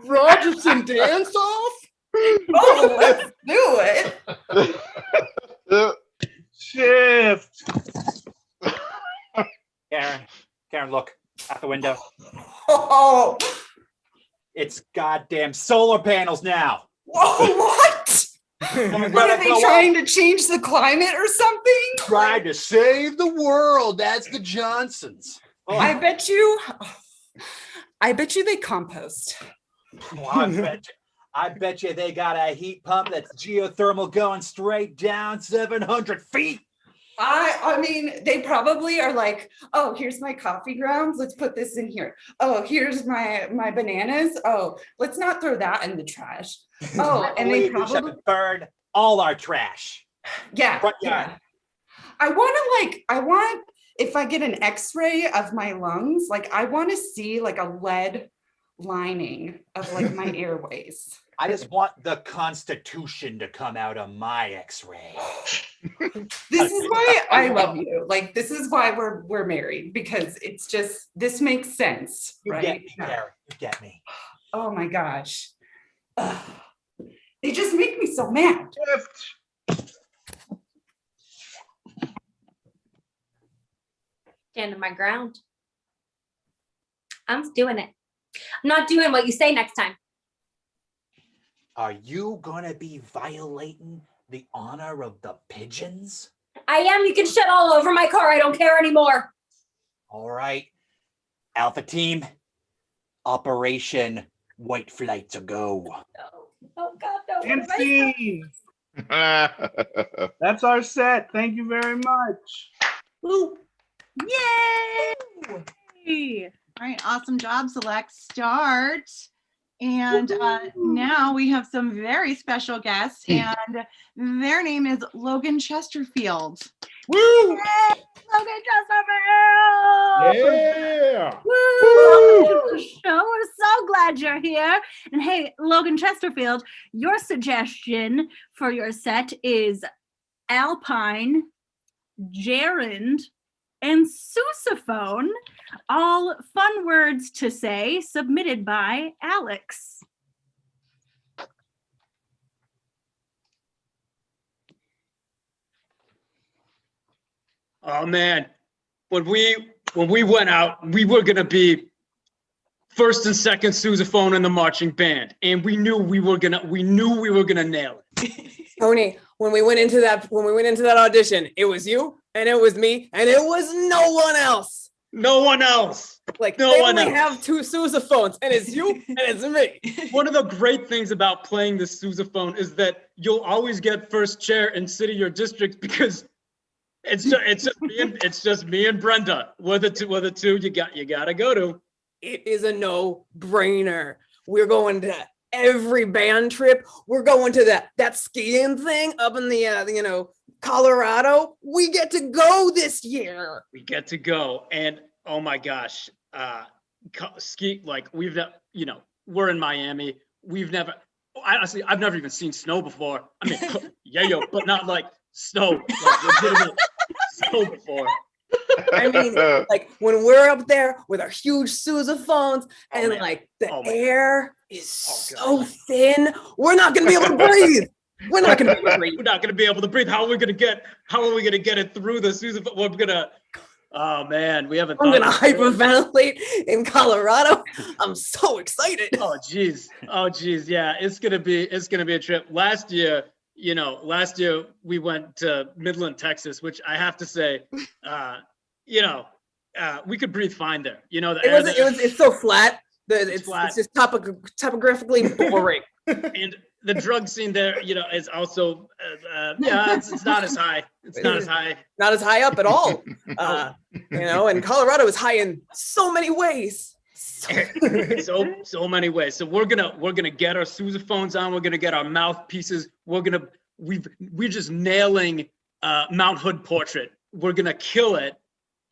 Rogerson dance off? Oh, let's do it. Shift. Karen, look out the window. Oh, It's goddamn solar panels now. whoa, what? Are they trying to change the climate or something? Trying to save the world. That's the Johnsons. I bet you they compost. Well, I bet you they got a heat pump that's geothermal going straight down 700 feet. I mean, they probably are like, oh, here's my coffee grounds. Let's put this in here. Oh, here's my bananas. Oh, let's not throw that in the trash. Oh, and they probably burn all our trash. Yeah. I want if I get an X-ray of my lungs, like I want to see like a lead lining of like my airways. I just want the Constitution to come out of my X-ray. This is why I love you. Like this is why we're married, because it's just this makes sense, right? You get me, Karen. You get me. Oh my gosh. Ugh. They just make me so mad. Stand my ground. I'm doing it. I'm not doing what you say next time. Are you gonna be violating the honor of the pigeons? I am. You can shit all over my car. I don't care anymore. All right. Alpha team, Operation White Flight to go. Oh God, no. And scene. That's our set. Thank you very much. Woo. Yay! All right, awesome job, Select. Start. And now we have some very special guests, and their name is Logan Chesterfield. Woo! Yay! Logan Chesterfield! Yeah! Woo! Welcome to the show. We're so glad you're here. And hey, Logan Chesterfield, your suggestion for your set is Alpine, Gerund, and sousaphone, all fun words to say, submitted by Alex. Oh man, when we went out, we were gonna be first and second sousaphone in the marching band, and we knew we were gonna nail it. Tony, when we went into that audition, it was you and it was me and it was no one else. No one else. Like No they one only else. have two sousaphones, and it's you and it's me. One of the great things about playing the sousaphone is that you'll always get first chair in city or district because it's just me and Brenda. We're the two you gotta go to. It is a no-brainer. We're going to every band trip. We're going to that skiing thing up in the Colorado. We get to go this year. We get to go, and oh my gosh, ski, like we're in Miami. I've never even seen snow before. I mean, but not like snow, like legitimate snow before. I mean, like when we're up there with our huge sousaphones and the air is so thin, we're not gonna be able to breathe. We're not gonna be able to breathe. We're not gonna be able to breathe. How are we gonna get it through the sousaphone? We're gonna. Oh man, we haven't. I'm gonna hyperventilate in Colorado. I'm so excited. Oh geez. Yeah, it's gonna be a trip. Last year we went to Midland, Texas, which I have to say, we could breathe fine there. It's so flat. It's flat. It's just topographically boring. And the drug scene there, is also, it's not as high. It's not as high. Not as high up at all. And Colorado is high in so many ways. So many ways. So we're gonna get our sousaphones on. We're gonna get our mouthpieces. We're just nailing Mount Hood Portrait. We're gonna kill it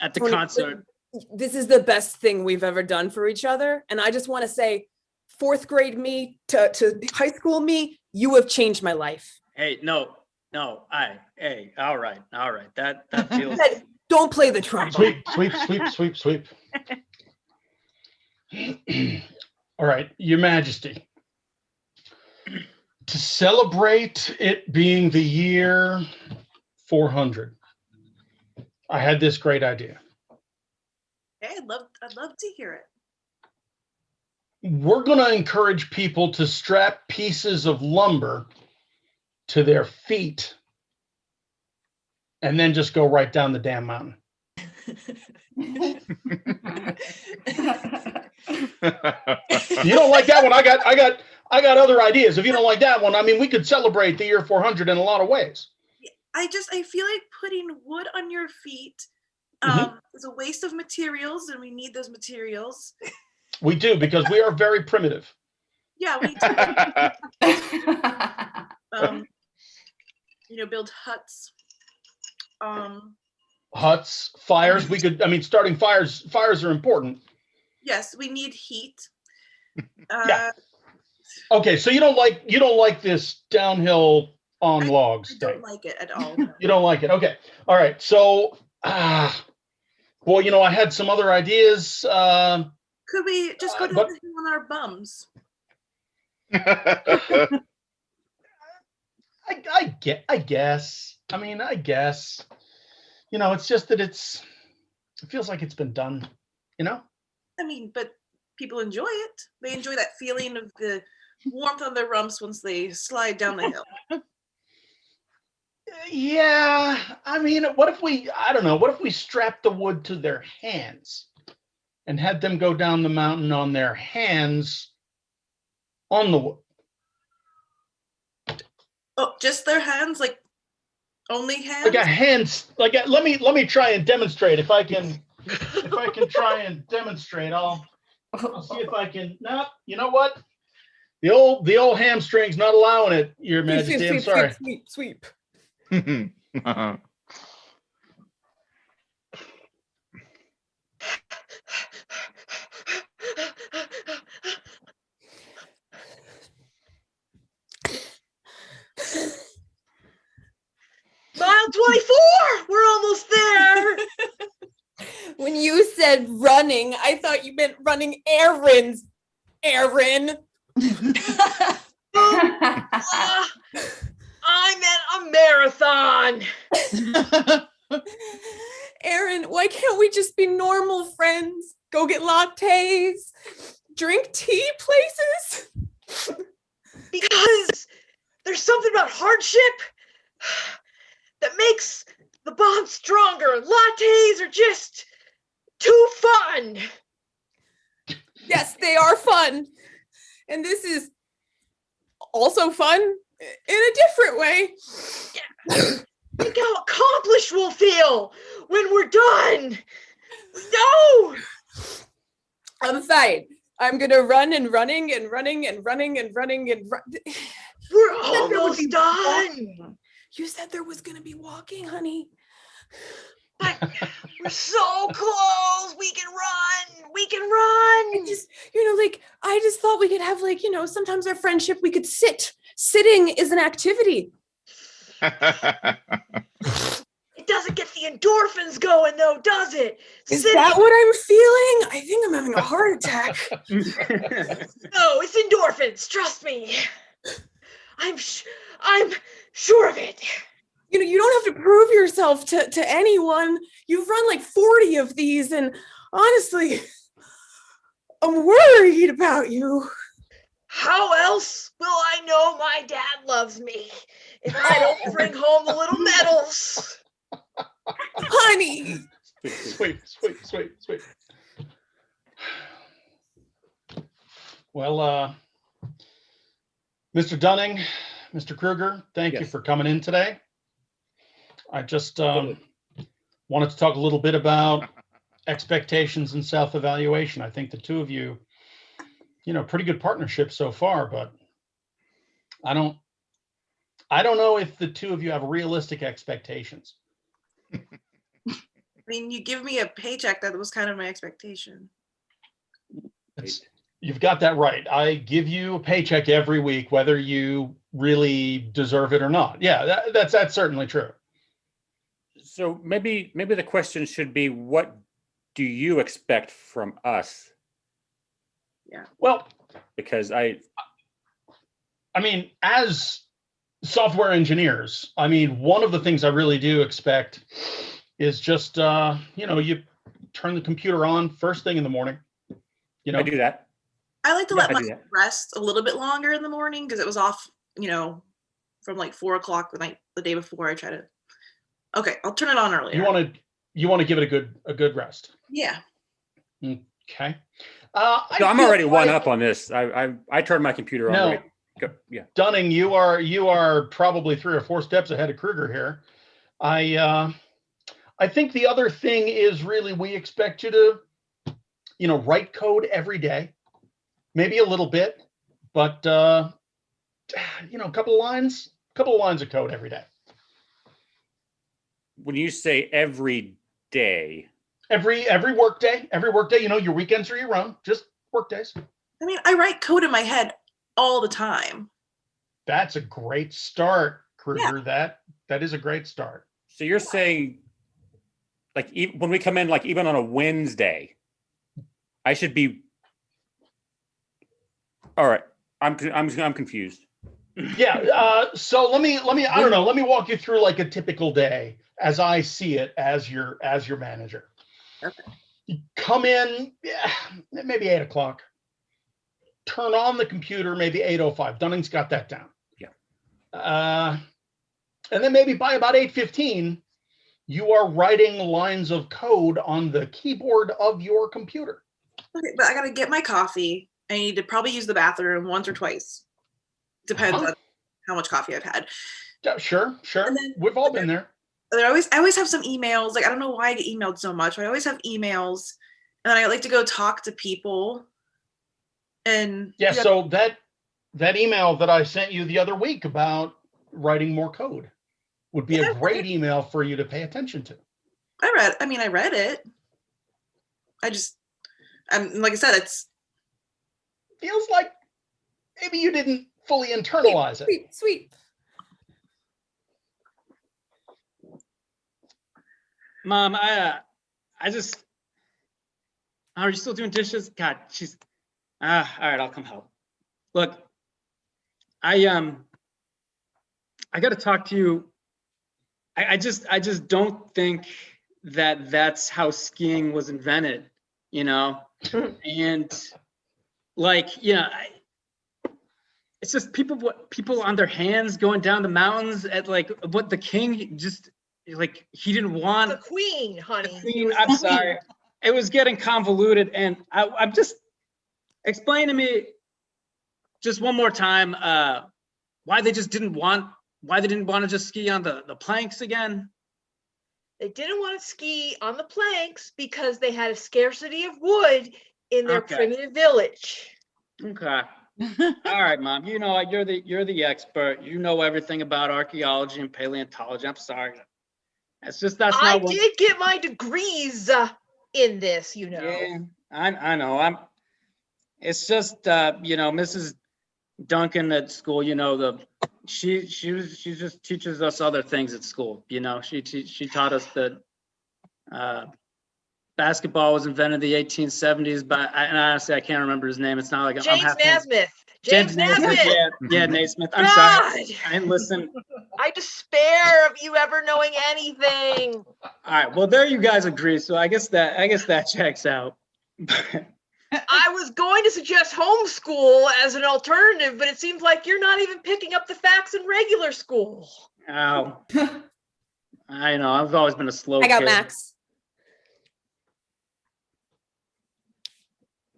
at the concert. this is the best thing we've ever done for each other. And I just want to say, 4th grade me to high school me, you have changed my life. Hey, no, hey, all right. That feels. Don't play the trombone. Sweep. All right, Your Majesty. To celebrate it being the year 400, I had this great idea. Hey, I'd love to hear it. We're going to encourage people to strap pieces of lumber to their feet and then just go right down the damn mountain. You don't like that one? I got other ideas. If you don't like that one, I mean, we could celebrate the year 400 in a lot of ways. I feel like putting wood on your feet is a waste of materials, and we need those materials. We do, because we are very primitive. Yeah, we do. Build huts. Huts, fires. We could. I mean, starting fires. Fires are important. Yes, we need heat. Yeah. Okay, so you don't like this downhill on logs I thing. don't like it at all. You don't like it. Okay. All right. So, well, I had some other ideas. Could we just go down the hill on our bums? I guess. I mean, I guess. It's just that it feels like it's been done. I mean, but people enjoy it. They enjoy that feeling of the warmth on their rumps once they slide down the hill. Yeah. I mean, what if we strap the wood to their hands and had them go down the mountain on their hands on the wood? Oh, just their hands? Like only hands? Like a hands. Let me try and demonstrate. If I can try and demonstrate, I'll see if I can. No, you know what? The old hamstring's not allowing it, Your Majesty. I'm sorry. Sweep. Mile 24! We're almost there! When you said running, I thought you meant running errands. Aaron. I meant a marathon. Aaron, why can't we just be normal friends? Go get lattes, drink tea places? Because there's something about hardship that makes the bond stronger. Lattes are just too fun. Yes, they are fun. And this is also fun in a different way. Think how accomplished we'll feel when we're done. No! I'm fine. I'm gonna run and running and running and running and running and run. We're almost done. You said there was gonna be walking, honey. But we're so close. We can run. We can run. I just thought we could have sometimes our friendship, we could sit. Sitting is an activity. It doesn't get the endorphins going though, does it? Is that what I'm feeling? I think I'm having a heart attack. No, it's endorphins. Trust me. I'm sure of it. You don't have to prove yourself to anyone. You've run like 40 of these, and honestly, I'm worried about you. How else will I know my dad loves me if I don't bring home the little medals? Honey. Sweet. Well, Mr. Dunning, Mr. Kruger, thank you for coming in today. I just wanted to talk a little bit about expectations and self-evaluation. I think the two of you, pretty good partnership so far, but I don't know if the two of you have realistic expectations. mean, you give me a paycheck. That was kind of my expectation. You've got that right. I give you a paycheck every week, whether you really deserve it or not. Yeah, that's certainly true. So maybe the question should be, what do you expect from us? Yeah. Well, because I mean, as software engineers, I mean, one of the things I really do expect is just, you turn the computer on first thing in the morning. I do that. I like to let I my do that. rest a little bit longer in the morning because it was off, from like 4 o'clock the day before. I try to. Okay, I'll turn it on earlier. You want to give it a good rest. Yeah. Okay. So I'm already one up on this. I turned my computer on. No. Already. Yeah. Dunning, you are probably 3 or 4 steps ahead of Kruger here. I think the other thing is really we expect you to, write code every day, maybe a little bit, but a couple of lines of code every day. When you say every day, every work day, your weekends are your own, just work days. I mean, I write code in my head all the time. That's a great start, Kruger. Yeah. That is a great start. So you're saying, like, when we come in, like even on a Wednesday, I should be. All right, I'm confused. Yeah. So let me I don't know. Let me walk you through like a typical day as I see it as your manager. Okay. You come in, maybe 8 o'clock. Turn on the computer, maybe 8:05. Dunning's got that down. Yeah. And then maybe by about 8:15, you are writing lines of code on the keyboard of your computer. Okay, but I gotta get my coffee. I need to probably use the bathroom once or twice. Depends on how much coffee I've had. Yeah, sure. We've all been there. I always have some emails. Like, I don't know why I get emailed so much, but I always have emails, and I like to go talk to people. And yeah, so that email that I sent you the other week about writing more code would be a great email for you to pay attention to. I read it. Like I said, it's feels like maybe you didn't fully internalize it. Sweet. Mom, are you still doing dishes? God, she's all right, I'll come help. Look, I got to talk to you. I just don't think that's how skiing was invented, and like, it's just people on their hands going down the mountains at like what the king just like, he didn't want the queen, honey. The queen, I'm sorry. It was getting convoluted, and I'm just explain to me just one more time why they didn't want to just ski on the planks again. They didn't want to ski on the planks because they had a scarcity of wood in their primitive village. Okay. All right, Mom. You're the expert. You know everything about archaeology and paleontology. I'm sorry. I did get my degrees in this, Yeah, I know. It's just Mrs. Duncan at school. She just teaches us other things at school. She taught us that basketball was invented in the 1870s, and honestly, I can't remember his name. It's not like James Naismith. James Naismith. Yeah, Naismith. I'm sorry. I didn't listen. I despair of you ever knowing anything. All right. Well, there you guys agree. So I guess that checks out. I was going to suggest homeschool as an alternative, but it seems like you're not even picking up the facts in regular school. Oh, I know. I've always been a slow I got kid. Max.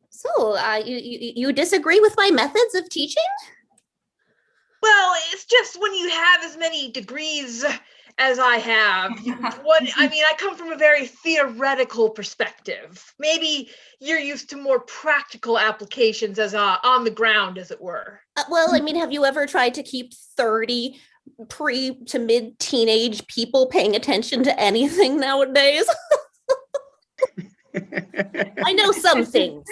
So, you disagree with my methods of teaching? Well, it's just when you have as many degrees as I have, I come from a very theoretical perspective. Maybe you're used to more practical applications as on the ground, as it were. Have you ever tried to keep 30 pre to mid teenage people paying attention to anything nowadays? I know some things.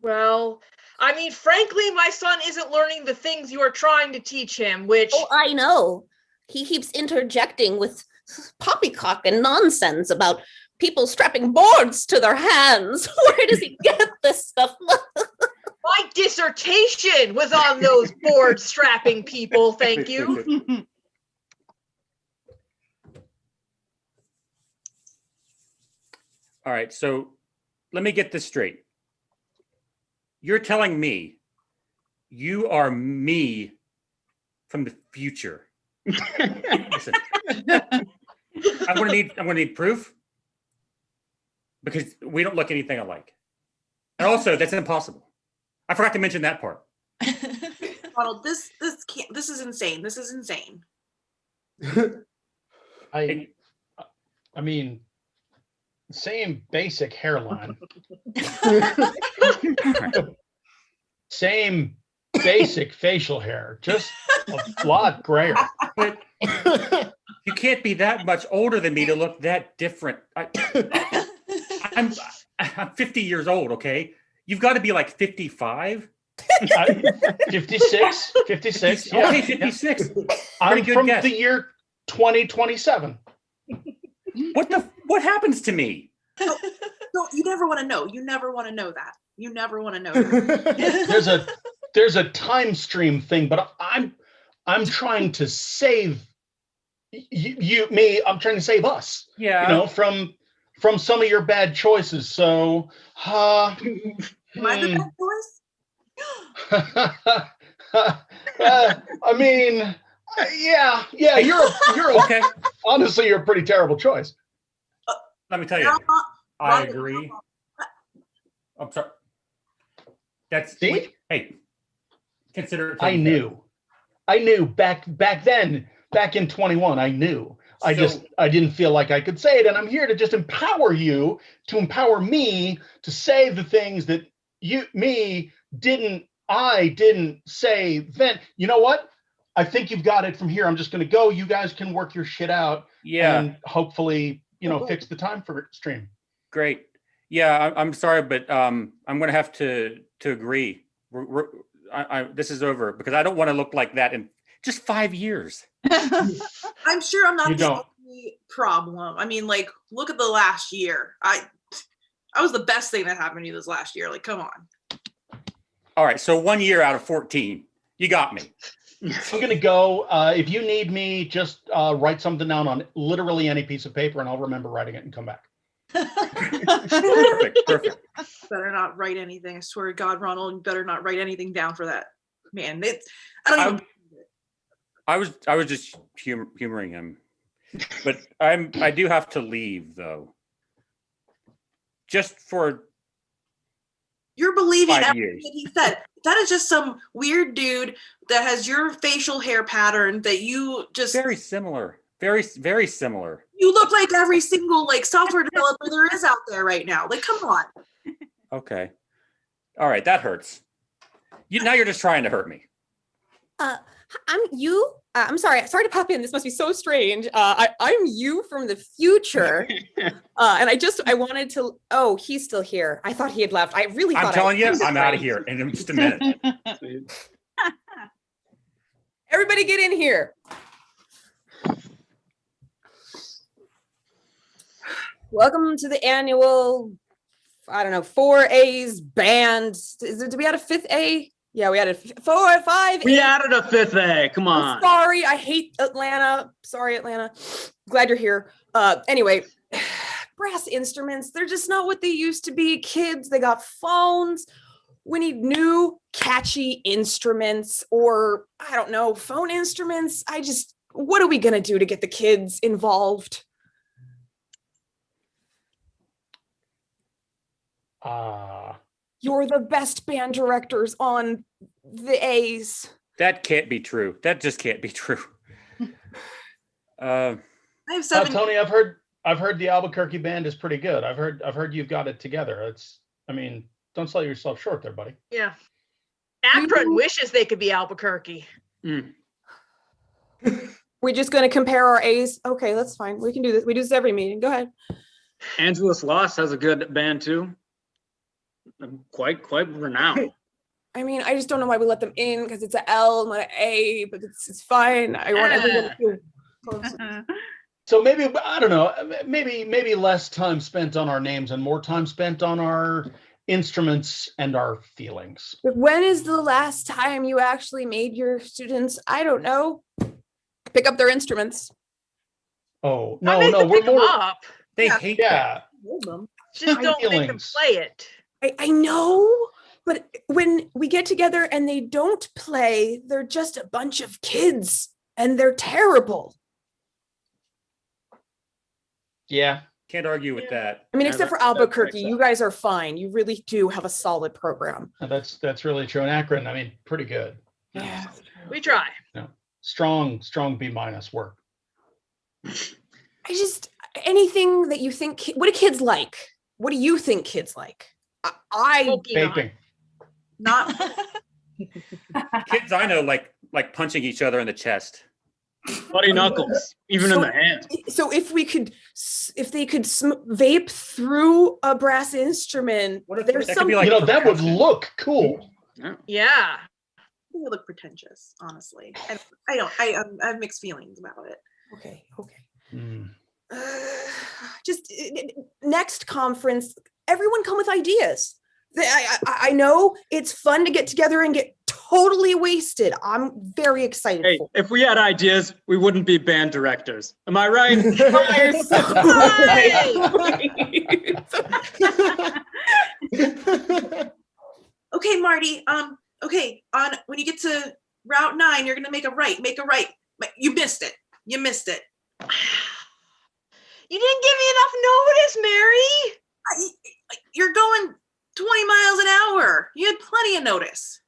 Well, I mean, frankly, my son isn't learning the things you are trying to teach him, which... Oh, I know. He keeps interjecting with poppycock and nonsense about people strapping boards to their hands. Where does he get this stuff? My dissertation was on those board strapping people, thank you. All right, so let me get this straight. You're telling me you are me from the future. Listen, I'm gonna need proof because we don't look anything alike. And also, that's impossible. I forgot to mention that part. Ronald, this can't. This is insane. This is insane. I mean, same basic hairline. Same basic facial hair, just a lot grayer. But you can't be that much older than me to look that different. I'm 50 years old, okay? You've got to be like 55. 56. Yeah. Okay, 56. I'm good from guess. the year 2027. What happens to me? No, you never want to know. You never want to know that. You never want to know that. There's a time stream thing, but I'm trying to save me. I'm trying to save us. Yeah. You know, from some of your bad choices. So, Am I the bad choice? I mean, yeah. You're okay. Honestly, you're a pretty terrible choice. Let me tell you, I agree. I'm sorry. That's see. Hey, consider it. I knew back then, back in 21. I knew. I didn't feel like I could say it, and I'm here to just empower you, to empower me to say the things that I didn't say then. You know what? I think you've got it from here. I'm just going to go. You guys can work your shit out. Yeah. And hopefully, fix the time for stream. Great. Yeah, I'm sorry, but I'm going to have to agree. This is over because I don't want to look like that in just 5 years. I'm sure I'm not You the don't. only problem. I mean, like, look at the last year. I was the best thing that happened to you this last year. Like, come on. All right, so 1 year out of 14, you got me. I'm going to go. If you need me, just write something down on literally any piece of paper, and I'll remember writing it and come back. Perfect. Better not write anything. I swear to God, Ronald, you better not write anything down for that. Man, I was just humoring him, but I do have to leave though. Just for you're believing 5 everything years. that he said. That is just some weird dude that has your facial hair pattern that you just very similar. Very, very similar. You look like every single like software developer there is out there right now. Like, come on. Okay. All right, that hurts. Now you're just trying to hurt me. I'm sorry to pop in. This must be so strange. I'm you from the future. And I wanted to, oh, he's still here. I thought he had left. I'm telling you, I'm out of here in just a minute. Everybody get in here. Welcome to the annual, 4A's band. Did we add a fifth A? Yeah, we added 4, 5. We 8. added a fifth A. Come on. I'm sorry, I hate Atlanta. Sorry, Atlanta. Glad you're here. Anyway, brass instruments, they're just not what they used to be. Kids, they got phones. We need new, catchy instruments or, phone instruments. What are we going to do to get the kids involved? You're the best band directors on the A's. That can't be true. That just can't be true. I have 7. Tony, I've heard the Albuquerque band is pretty good. I've heard you've got it together. Don't sell yourself short there, buddy. Yeah. Akron wishes they could be Albuquerque. We're just going to compare our A's. Okay, that's fine. We can do this. We do this every meeting. Go ahead. Angelus Lost has a good band too. Quite renowned. I mean, I just don't know why we let them in because it's an L, not an A, but it's fine. I want everyone to feel close. So maybe, I don't know, maybe less time spent on our names and more time spent on our instruments and our feelings. But when is the last time you actually made your students, I don't know, pick up their instruments? Oh, I no, make no, them we're pick them more, up. They hate that. Just don't make them feelings. play it. I know, but when we get together and they don't play, they're just a bunch of kids and they're terrible. Yeah. Can't argue with that. I mean, except for that Albuquerque, checks out. you guys are fine. You really do have a solid program. That's really true. And Akron, I mean, pretty good. Yeah. We try. No, strong B- work. I just, anything that you think, what do kids like? What do you think kids like? I Vaping. Not Kids I know like punching each other in the chest. Bloody knuckles, even in the hand. So if they could vape through a brass instrument, there's that could something. be like that would look cool. Yeah. they look pretentious, honestly. And I have mixed feelings about it. Okay. Mm. Just next conference, everyone come with ideas. I know it's fun to get together and get totally wasted. I'm very excited. Hey, for if we had ideas, we wouldn't be band directors. Am I right? Okay, Marty. Okay, when you get to Route 9, you're gonna make a right. You missed it. You didn't give me enough notice, Mary. You're going 20 miles an hour. You had plenty of notice.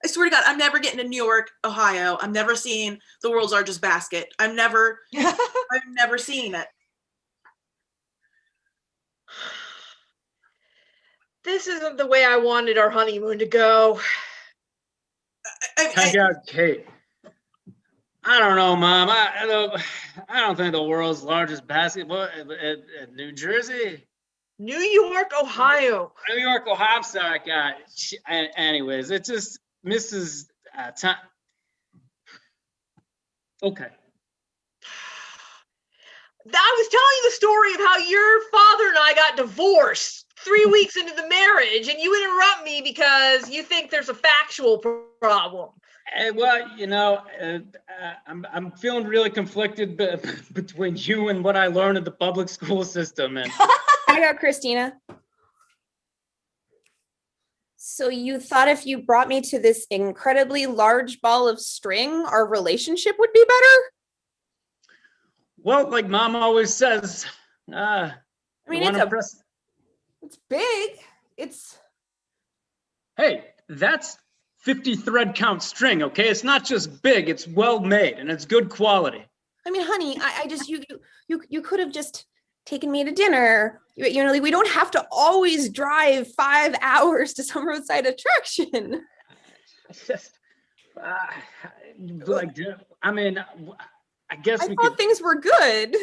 I swear to God, I'm never getting to New York, Ohio. I'm never seeing the world's largest basket. I'm never seeing it. This isn't the way I wanted our honeymoon to go. Check out Kate. I don't know, Mom. I don't think the world's largest basketball at New Jersey. New York, Ohio. New York, Ohio. I'm sorry, God. Anyways, it just misses time. Okay. I was telling you the story of how your father and I got divorced 3 weeks into the marriage, and you interrupt me because you think there's a factual problem. Well, I'm feeling really conflicted between you and what I learned in the public school system. And I got Christina. So you thought if you brought me to this incredibly large ball of string, our relationship would be better? Well, like Mom always says, I mean, it's big. Hey, that's 50 thread count string, okay? It's not just big, it's well made and it's good quality. I mean, honey, I just you could have just taken me to dinner. We don't have to always drive 5 hours to some roadside attraction. I guess I thought things were good.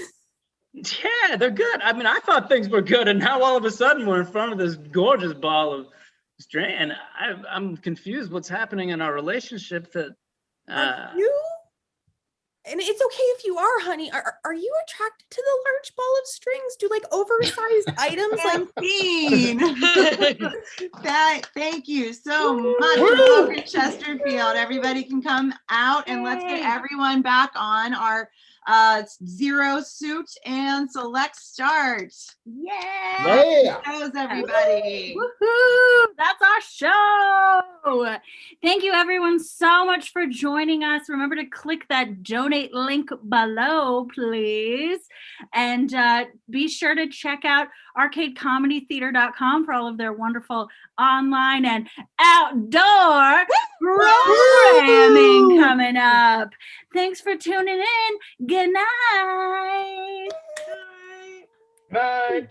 Yeah, they're good. I mean, I thought things were good, and now all of a sudden we're in front of this gorgeous ball of string, and I'm confused what's happening in our relationship. That you? And it's okay if you are, honey. Are you attracted to the large ball of strings? Do like oversized items Thank you so much. Welcome Chesterfield. Everybody can come out and let's get everyone back on our zero suit and select start. Yeah. Shows everybody. Woohoo! That's our show. Thank you everyone so much for joining us. Remember to click that donate link below, please. And be sure to check out arcadecomedytheater.com for all of their wonderful online and outdoor programming coming up. Thanks for tuning in. Good night. Night.